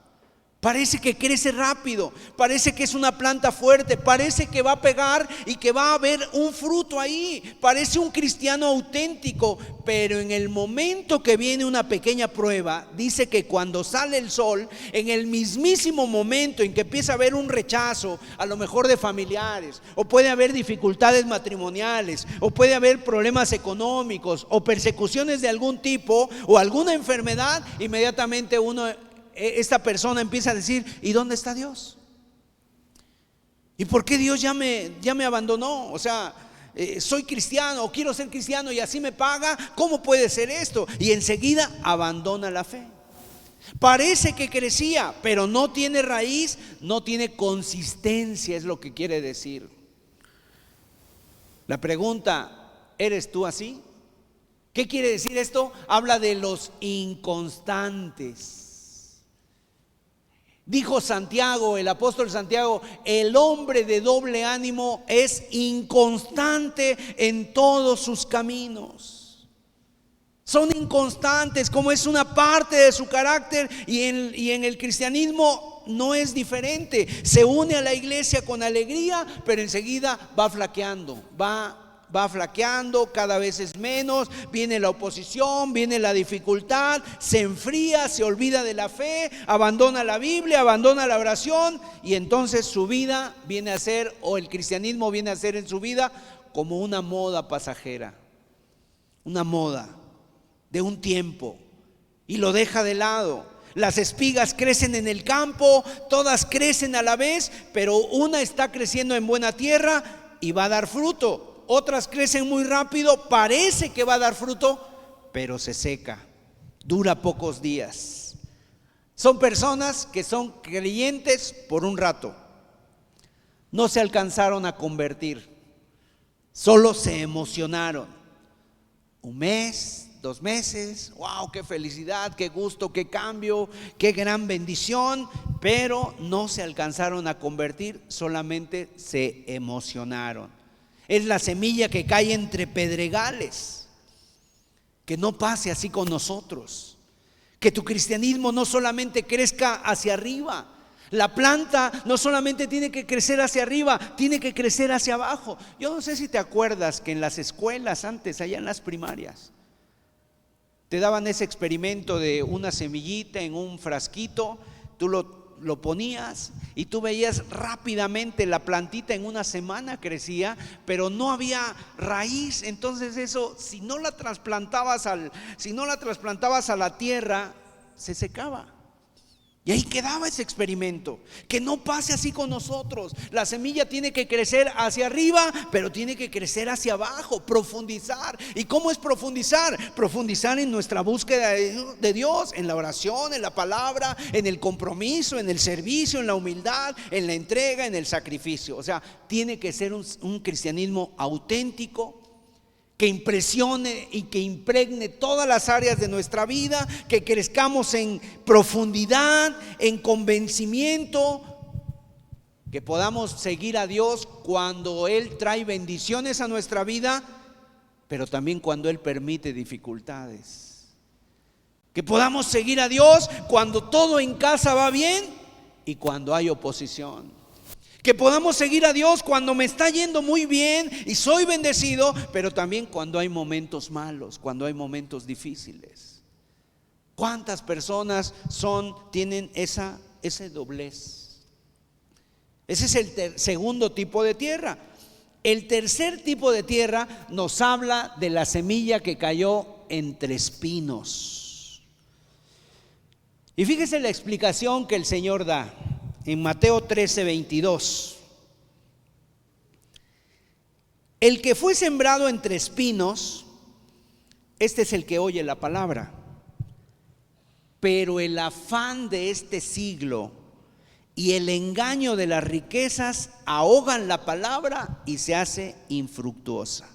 Parece que crece rápido, parece que es una planta fuerte, parece que va a pegar y que va a haber un fruto ahí. Parece un cristiano auténtico, pero en el momento que viene una pequeña prueba, dice que cuando sale el sol, en el mismísimo momento en que empieza a haber un rechazo, a lo mejor de familiares, o puede haber dificultades matrimoniales, o puede haber problemas económicos, o persecuciones de algún tipo, o alguna enfermedad, inmediatamente esta persona empieza a decir: ¿y dónde está Dios? ¿Y por qué Dios ya me abandonó? O sea, soy cristiano o quiero ser cristiano y así me paga. ¿Cómo puede ser esto? Y enseguida abandona la fe. Parece que crecía, pero no tiene raíz, no tiene consistencia, es lo que quiere decir. La pregunta: ¿eres tú así? ¿Qué quiere decir esto? Habla de los inconstantes. Dijo Santiago, el apóstol Santiago: el hombre de doble ánimo es inconstante en todos sus caminos. Son inconstantes, como es una parte de su carácter, y en el cristianismo no es diferente. Se une a la iglesia con alegría, pero enseguida va flaqueando, va flaqueando, cada vez es menos, viene la oposición, viene la dificultad, se enfría, se olvida de la fe, abandona la Biblia, abandona la oración, y entonces su vida viene a ser, o el cristianismo viene a ser en su vida, como una moda pasajera, una moda de un tiempo, y lo deja de lado. Las espigas crecen en el campo, todas crecen a la vez, pero una está creciendo en buena tierra y va a dar fruto. Otras crecen muy rápido, parece que va a dar fruto, pero se seca, dura pocos días. Son personas que son creyentes por un rato, no se alcanzaron a convertir, solo se emocionaron. 1 mes, 2 meses, wow, qué felicidad, qué gusto, qué cambio, qué gran bendición, pero no se alcanzaron a convertir, solamente se emocionaron. Es la semilla que cae entre pedregales. Que no pase así con nosotros. Que tu cristianismo no solamente crezca hacia arriba. La planta no solamente tiene que crecer hacia arriba, tiene que crecer hacia abajo. Yo no sé si te acuerdas que en las escuelas antes, allá en las primarias, te daban ese experimento de una semillita en un frasquito. Tú lo ponías y tú veías rápidamente la plantita, en una semana crecía, pero no había raíz. Entonces eso, si no la trasplantabas a la tierra, se secaba. Y ahí quedaba ese experimento. Que no pase así con nosotros. La semilla tiene que crecer hacia arriba, pero tiene que crecer hacia abajo, profundizar. ¿Y cómo es profundizar? Profundizar en nuestra búsqueda de Dios, en la oración, en la palabra, en el compromiso, en el servicio, en la humildad, en la entrega, en el sacrificio. O sea, tiene que ser un cristianismo auténtico, que impresione y que impregne todas las áreas de nuestra vida, que crezcamos en profundidad, en convencimiento, que podamos seguir a Dios cuando Él trae bendiciones a nuestra vida, pero también cuando Él permite dificultades. Que podamos seguir a Dios cuando todo en casa va bien y cuando hay oposición. Que podamos seguir a Dios cuando me está yendo muy bien y soy bendecido, pero también cuando hay momentos malos, cuando hay momentos difíciles. ¿Cuántas personas tienen ese doblez? Ese es el segundo tipo de tierra. El tercer tipo de tierra nos habla de la semilla que cayó entre espinos. Y fíjese la explicación que el Señor da en Mateo 13:22. El que fue sembrado entre espinos, este es el que oye la palabra, pero el afán de este siglo y el engaño de las riquezas ahogan la palabra y se hace infructuosa.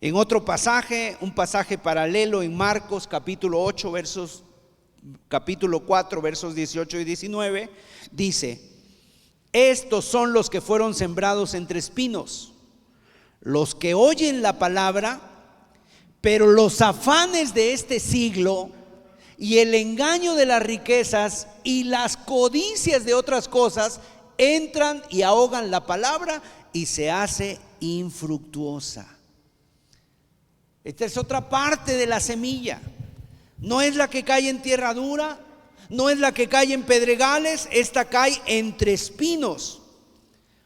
En otro pasaje, un pasaje paralelo en Marcos capítulo 4 versos 18 y 19, dice: estos son los que fueron sembrados entre espinos, los que oyen la palabra, pero los afanes de este siglo y el engaño de las riquezas y las codicias de otras cosas entran y ahogan la palabra y se hace infructuosa. Esta es otra parte de la semilla. No es la que cae en tierra dura, no es la que cae en pedregales, esta cae entre espinos.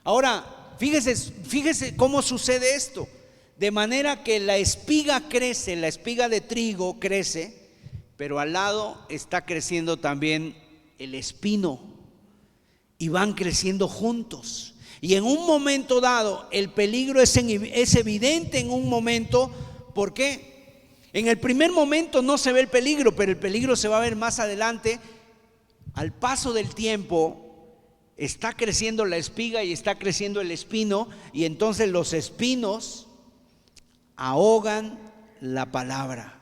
Ahora, fíjese cómo sucede esto. De manera que la espiga crece, la espiga de trigo crece, pero al lado está creciendo también el espino y van creciendo juntos. Y en un momento dado, el peligro es evidente en un momento. ¿Por qué? En el primer momento no se ve el peligro, pero el peligro se va a ver más adelante. Al paso del tiempo está creciendo la espiga y está creciendo el espino, y entonces los espinos ahogan la palabra.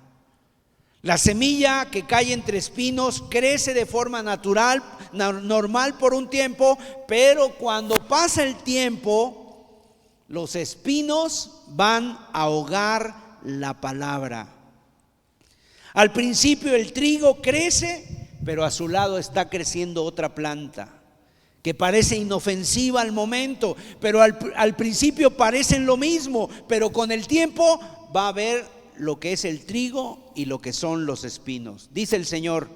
La semilla que cae entre espinos crece de forma normal por un tiempo, pero cuando pasa el tiempo, los espinos van a ahogar la palabra. Al principio el trigo crece, pero a su lado está creciendo otra planta que parece inofensiva al momento, pero al principio parecen lo mismo, pero con el tiempo va a ver lo que es el trigo y lo que son los espinos. Dice el Señor,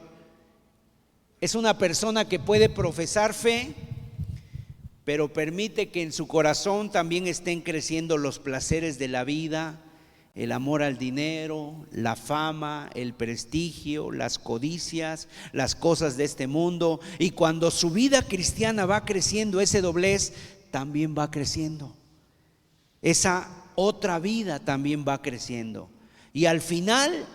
es una persona que puede profesar fe, pero permite que en su corazón también estén creciendo los placeres de la vida, el amor al dinero, la fama, el prestigio, las codicias, las cosas de este mundo. Y cuando su vida cristiana va creciendo, ese doblez también va creciendo. Esa otra vida también va creciendo. Y al final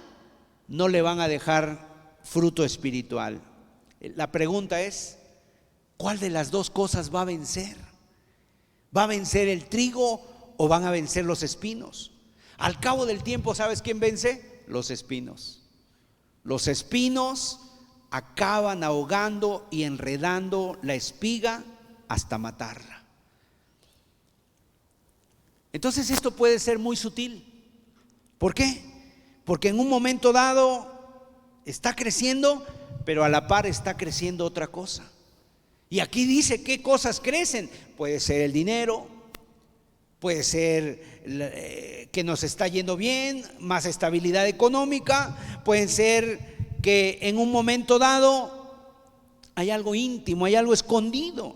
no le van a dejar fruto espiritual. La pregunta es, ¿cuál de las dos cosas va a vencer? ¿Va a vencer el trigo o van a vencer los espinos? Al cabo del tiempo, ¿sabes quién vence? Los espinos. Los espinos acaban ahogando y enredando la espiga hasta matarla. Entonces esto puede ser muy sutil. ¿Por qué? Porque en un momento dado está creciendo, pero a la par está creciendo otra cosa. Y aquí dice qué cosas crecen. Puede ser el dinero, puede ser que nos está yendo bien, más estabilidad económica, puede ser que en un momento dado hay algo íntimo, hay algo escondido.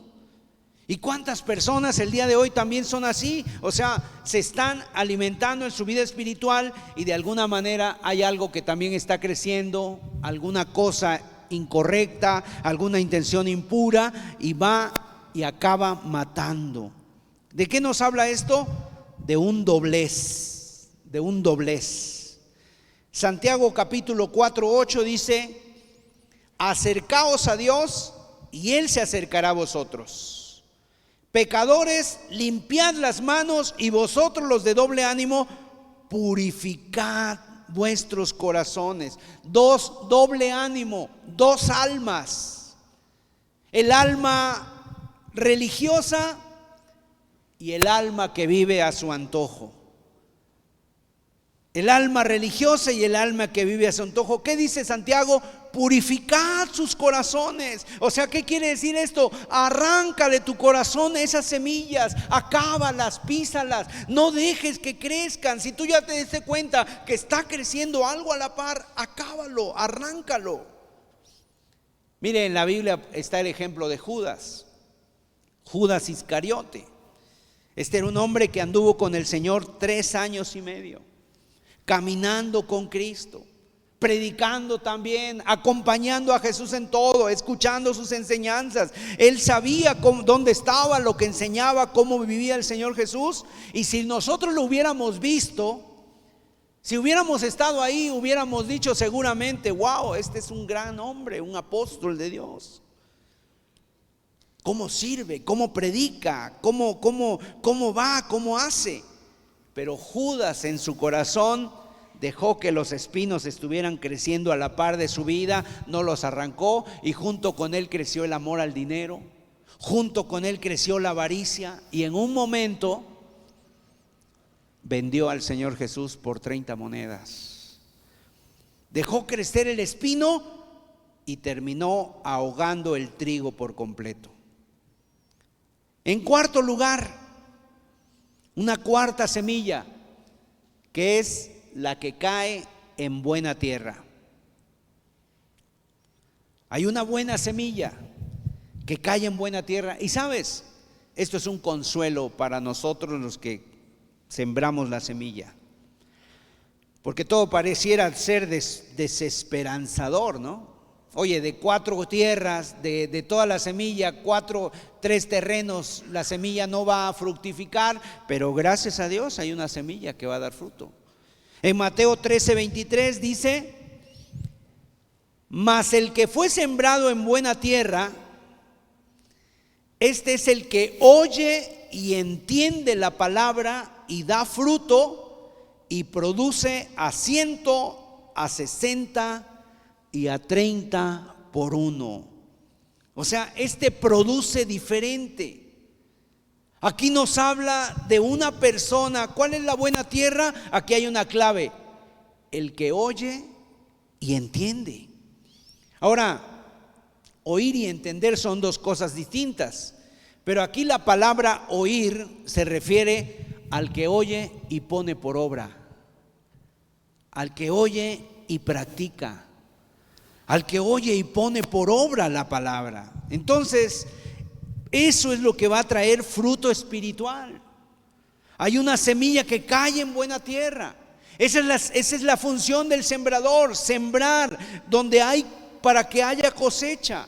¿Y cuántas personas el día de hoy también son así? O sea, se están alimentando en su vida espiritual y de alguna manera hay algo que también está creciendo, alguna cosa incorrecta, alguna intención impura, y va y acaba matando. ¿De qué nos habla esto? De un doblez, de un doblez. Santiago capítulo 4:8 dice: acercaos a Dios y Él se acercará a vosotros. Pecadores, limpiad las manos, y vosotros los de doble ánimo, purificad vuestros corazones. Doble ánimo, dos almas. El alma religiosa y el alma que vive a su antojo. El alma religiosa y el alma que vive a su antojo. ¿Qué dice Santiago? Purificad sus corazones. O sea, ¿qué quiere decir esto? Arranca de tu corazón esas semillas, acábalas, písalas, no dejes que crezcan. Si tú ya te diste cuenta que está creciendo algo a la par, acábalo, arráncalo. Mire, en la Biblia está el ejemplo de Judas Iscariote. Este era un hombre que anduvo con el Señor 3 años y medio, caminando con Cristo, predicando también, acompañando a Jesús en todo, escuchando sus enseñanzas. Él sabía dónde estaba, lo que enseñaba, cómo vivía el Señor Jesús. Y si nosotros lo hubiéramos visto, si hubiéramos estado ahí, hubiéramos dicho seguramente: wow, este es un gran hombre, un apóstol de Dios. ¿Cómo sirve? ¿Cómo predica? ¿Cómo va? ¿Cómo hace? Pero Judas en su corazón dejó que los espinos estuvieran creciendo a la par de su vida, no los arrancó, y junto con él creció el amor al dinero, junto con él creció la avaricia, y en un momento vendió al Señor Jesús por 30 monedas. Dejó crecer el espino y terminó ahogando el trigo por completo. En cuarto lugar, una cuarta semilla, que es la que cae en buena tierra. Hay una buena semilla que cae en buena tierra. Y sabes, esto es un consuelo para nosotros los que sembramos la semilla, porque todo pareciera ser desesperanzador, ¿no? Oye, de 4 tierras, de toda la semilla, 3 terrenos, la semilla no va a fructificar, pero gracias a Dios hay una semilla que va a dar fruto. En Mateo 13:23 dice: mas el que fue sembrado en buena tierra, este es el que oye y entiende la palabra y da fruto y produce a 100, a 60 y a 30 por uno. O sea, este produce diferente. Aquí nos habla de una persona. ¿Cuál es la buena tierra? Aquí hay una clave: el que oye y entiende. Ahora, oír y entender son 2 cosas distintas, pero aquí la palabra oír se refiere al que oye y pone por obra, al que oye y practica, al que oye y pone por obra la palabra. Entonces, eso es lo que va a traer fruto espiritual. Hay una semilla que cae en buena tierra. Esa es la función del sembrador: sembrar donde hay, para que haya cosecha.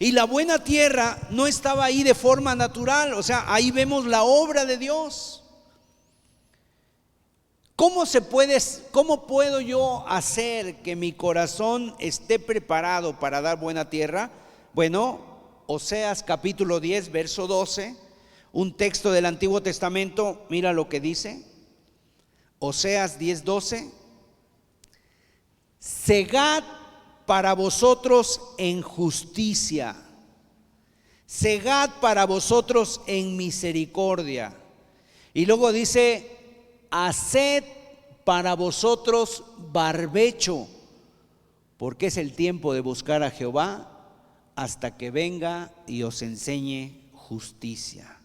Y la buena tierra no estaba ahí de forma natural, o sea, ahí vemos la obra de Dios. ¿Cómo puedo yo hacer que mi corazón esté preparado para dar buena tierra? Bueno, Oseas capítulo 10, verso 12, un texto del Antiguo Testamento, mira lo que dice. Oseas 10:12: segad para vosotros en justicia, segad para vosotros en misericordia. Y luego dice: haced para vosotros barbecho, porque es el tiempo de buscar a Jehová hasta que venga y os enseñe justicia.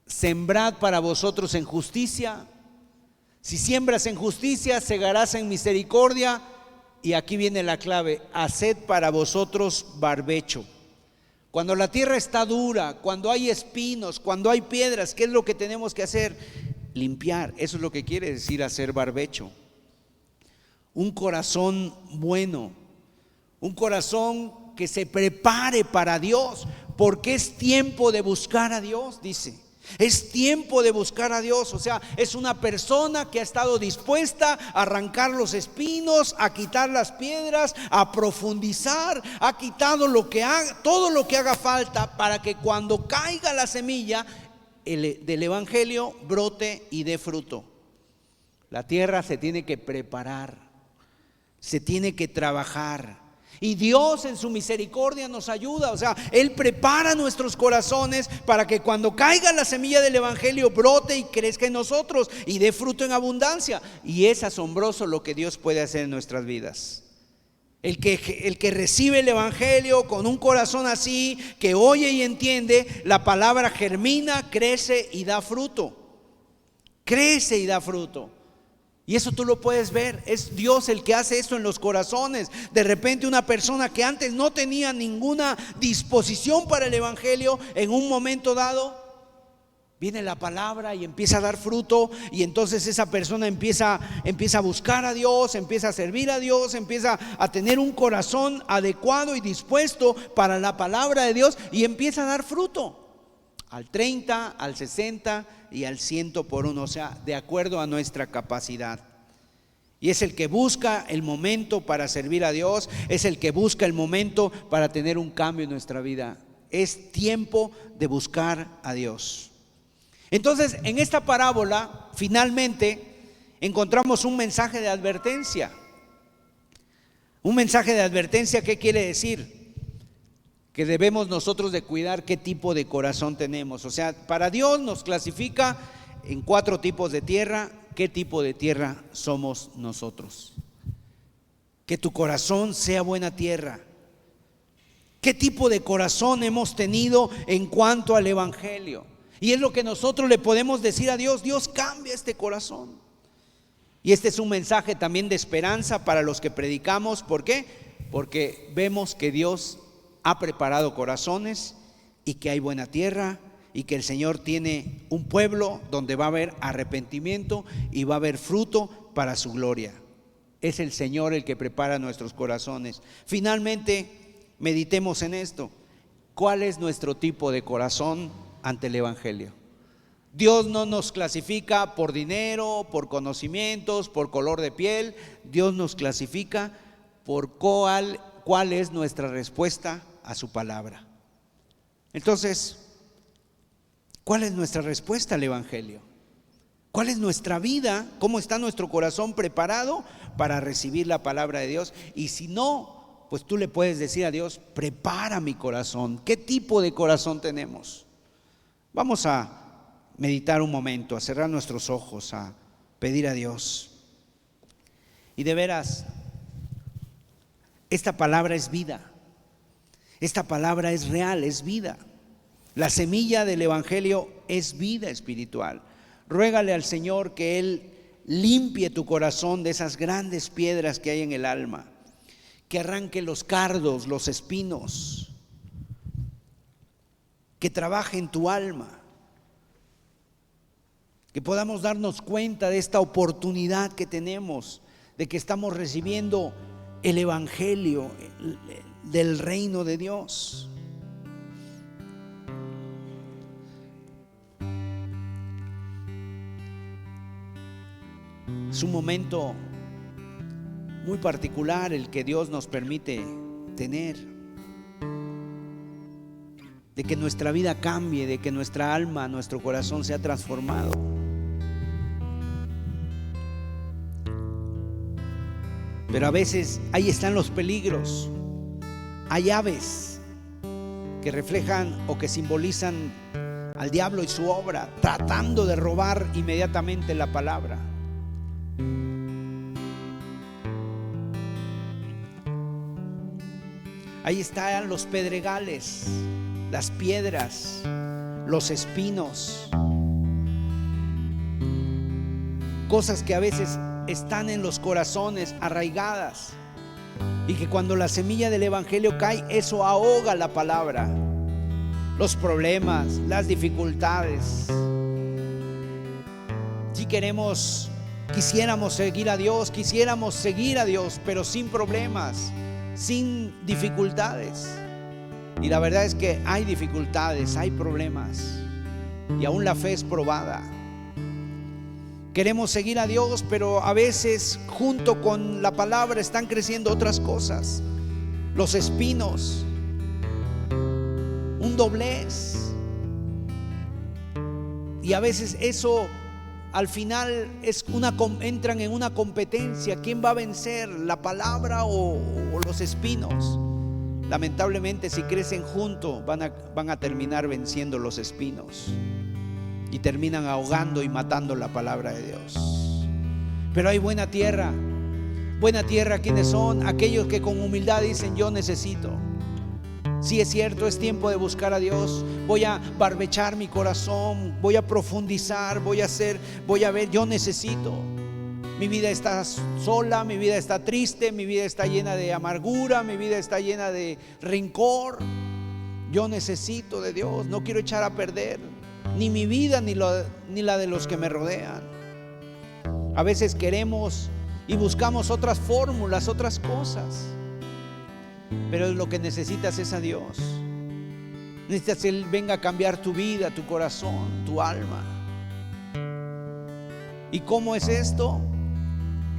Sembrad para vosotros en justicia. Si siembras en justicia, segarás en misericordia. Y aquí viene la clave: haced para vosotros barbecho. Cuando la tierra está dura, cuando hay espinos, cuando hay piedras, ¿qué es lo que tenemos que hacer? Limpiar. Eso es lo que quiere decir hacer barbecho. un corazón bueno, un corazón que se prepare para Dios, porque es tiempo de buscar a Dios, dice. Es tiempo de buscar a Dios. O sea, es una persona que ha estado dispuesta a arrancar los espinos, a quitar las piedras, a profundizar, ha quitado todo lo que haga falta para que cuando caiga la semilla del evangelio brote y dé fruto. La tierra se tiene que preparar, se tiene que trabajar. Y Dios en su misericordia nos ayuda, o sea, Él prepara nuestros corazones para que cuando caiga la semilla del evangelio brote y crezca en nosotros y dé fruto en abundancia. Y es asombroso lo que Dios puede hacer en nuestras vidas. El que recibe el evangelio con un corazón así, que oye y entiende, la palabra germina, crece y da fruto. Crece y da fruto. Y eso tú lo puedes ver, es Dios el que hace esto en los corazones. De repente una persona que antes no tenía ninguna disposición para el evangelio, en un momento dado viene la palabra y empieza a dar fruto. Y entonces esa persona empieza a buscar a Dios, empieza a servir a Dios, empieza a tener un corazón adecuado y dispuesto para la palabra de Dios, y empieza a dar fruto al 30, al 60 y al 100 por uno, o sea, de acuerdo a nuestra capacidad. Y es el que busca el momento para servir a Dios, es el que busca el momento para tener un cambio en nuestra vida. Es tiempo de buscar a Dios. Entonces, en esta parábola, finalmente, encontramos un mensaje de advertencia. Un mensaje de advertencia, ¿qué quiere decir? Que debemos nosotros de cuidar qué tipo de corazón tenemos. O sea, para Dios nos clasifica en 4 tipos de tierra. ¿Qué tipo de tierra somos nosotros? Que tu corazón sea buena tierra. ¿Qué tipo de corazón hemos tenido en cuanto al evangelio? Y es lo que nosotros le podemos decir a Dios: Dios, cambia este corazón. Y este es un mensaje también de esperanza para los que predicamos. ¿Por qué? Porque vemos que Dios ha preparado corazones y que hay buena tierra, y que el Señor tiene un pueblo donde va a haber arrepentimiento y va a haber fruto para su gloria. Es el Señor el que prepara nuestros corazones. Finalmente, meditemos en esto. ¿Cuál es nuestro tipo de corazón ante el evangelio? Dios no nos clasifica por dinero, por conocimientos, por color de piel. Dios nos clasifica por cuál es nuestra respuesta a su palabra. Entonces, ¿cuál es nuestra respuesta al evangelio? ¿Cuál es nuestra vida? ¿Cómo está nuestro corazón preparado para recibir la palabra de Dios? Y si no, pues tú le puedes decir a Dios: prepara mi corazón. ¿Qué tipo de corazón tenemos? Vamos a meditar un momento, a cerrar nuestros ojos, a pedir a Dios. Y de veras, esta palabra es vida. Esta palabra es real, es vida. La semilla del evangelio es vida espiritual. Ruégale al Señor que Él limpie tu corazón de esas grandes piedras que hay en el alma, que arranque los cardos, los espinos, que trabaje en tu alma, que podamos darnos cuenta de esta oportunidad que tenemos, de que estamos recibiendo el evangelio del reino de Dios. Es un momento muy particular el que Dios nos permite tener, de que nuestra vida cambie, de que nuestra alma, nuestro corazón sea transformado. Pero a veces ahí están los peligros. Hay aves que reflejan o que simbolizan al diablo y su obra, tratando de robar inmediatamente la palabra. Ahí están los pedregales, las piedras, los espinos, cosas que a veces están en los corazones arraigadas, y que cuando la semilla del evangelio cae, eso ahoga la palabra, los problemas, las dificultades. Si queremos Quisiéramos seguir a Dios, pero sin problemas, sin dificultades. Y la verdad es que hay dificultades, hay problemas, y aún la fe es probada. Queremos seguir a Dios, pero a veces junto con la palabra están creciendo otras cosas, los espinos, un doblez. Y a veces eso al final entran en una competencia. ¿Quién va a vencer, la palabra o los espinos? Lamentablemente, si crecen juntos, van a terminar venciendo los espinos y terminan ahogando y matando la palabra de Dios. Pero hay buena tierra. Buena tierra, ¿quiénes son? Aquellos que con humildad dicen: yo necesito. Sí, es cierto, es tiempo de buscar a Dios. Voy a barbechar mi corazón, voy a profundizar, voy a ver, yo necesito. Mi vida está sola, mi vida está triste, mi vida está llena de amargura, mi vida está llena de rencor. Yo necesito de Dios, no quiero echar a perder ni mi vida ni la de los que me rodean. A veces queremos y buscamos otras fórmulas, otras cosas, pero lo que necesitas es a Dios. Necesitas que Él venga a cambiar tu vida, tu corazón, tu alma. ¿Y cómo es esto?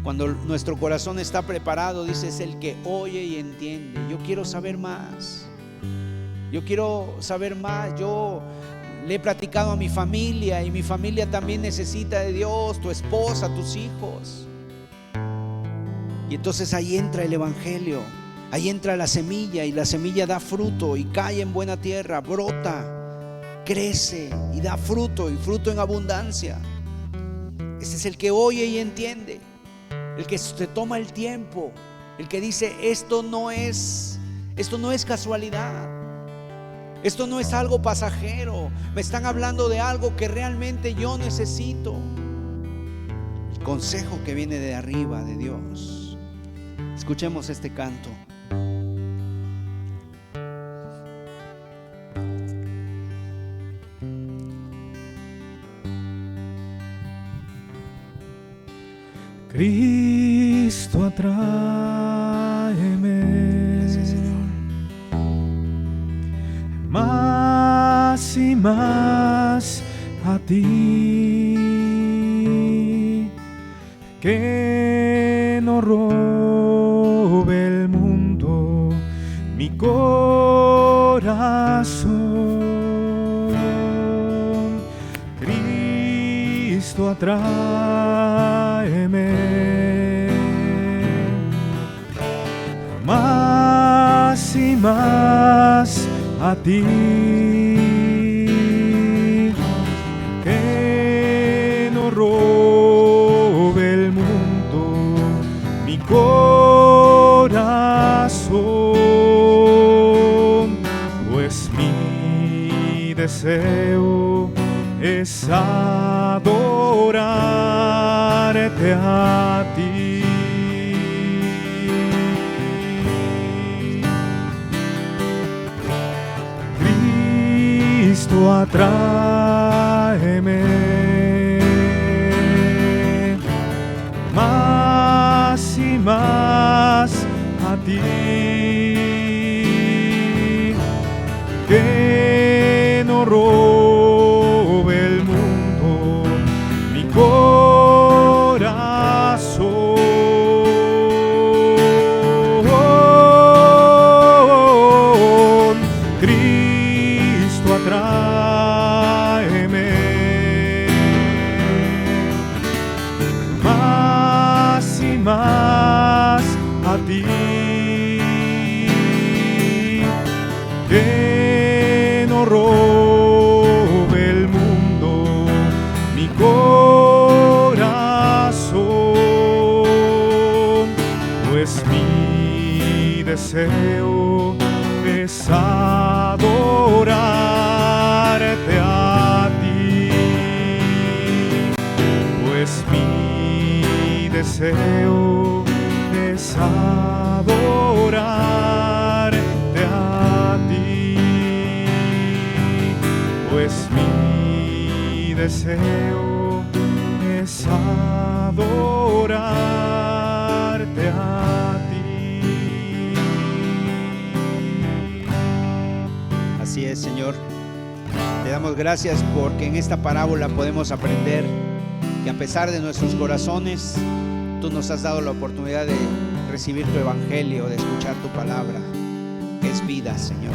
Cuando nuestro corazón está preparado, dice: es el que oye y entiende. Yo quiero saber más. Yo le he platicado a mi familia, y mi familia también necesita de Dios, tu esposa, tus hijos. Y entonces ahí entra el evangelio. Ahí entra la semilla, y la semilla da fruto y cae en buena tierra, brota, crece y da fruto, y fruto en abundancia. Ese es el que oye y entiende, el que se toma el tiempo, el que dice: esto no es casualidad, esto no es algo pasajero, me están hablando de algo que realmente yo necesito. El consejo que viene de arriba, de Dios. Escuchemos este canto. Cristo, atráeme. Gracias, Señor. Más y más a ti, que no robe el mundo mi corazón. Cristo, atráeme. Más y más a ti, que no robe el mundo mi corazón, pues mi deseo es adorarte a ti. Cristo, atráeme. Más y más a ti, que no robe el mundo mi corazón. Cristo, atráeme. Más y más a ti, que no robe el mundo mi corazón, pues mi deseo es adorarte a ti, pues mi deseo es adorarte a ti, pues mi deseo es adorarte a ti. Así es, Señor. Te damos gracias porque en esta parábola podemos aprender que a pesar de nuestros corazones, tú nos has dado la oportunidad de recibir tu evangelio, de escuchar tu palabra, que es vida, Señor.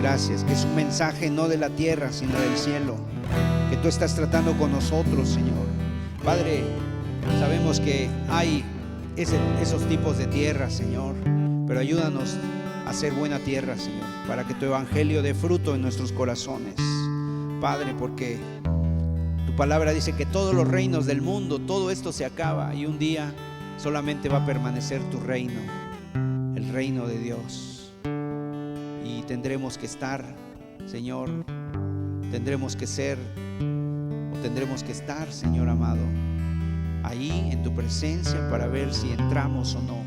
Gracias, que es un mensaje no de la tierra, sino del cielo, que tú estás tratando con nosotros, Señor. Padre, sabemos que hay esos tipos de tierra, Señor, pero ayúdanos a ser buena tierra, Señor, para que tu evangelio dé fruto en nuestros corazones, Padre, porque tu palabra dice que todos los reinos del mundo, todo esto se acaba y un día solamente va a permanecer tu reino, el reino de Dios, y tendremos que estar, Señor, tendremos que ser o tendremos que estar, Señor amado, ahí en tu presencia para ver si entramos o no.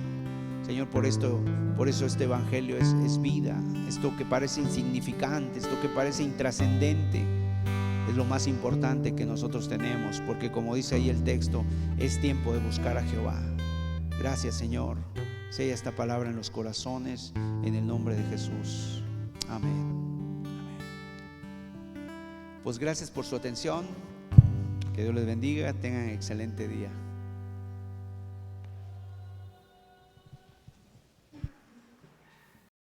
Señor, por eso este evangelio es vida. Esto que parece insignificante, esto que parece intrascendente, es lo más importante que nosotros tenemos, porque como dice ahí el texto, es tiempo de buscar a Jehová. Gracias, Señor. Sella esta palabra en los corazones, en el nombre de Jesús. Amén. Amén. Pues gracias por su atención. Que Dios les bendiga. Tengan excelente día.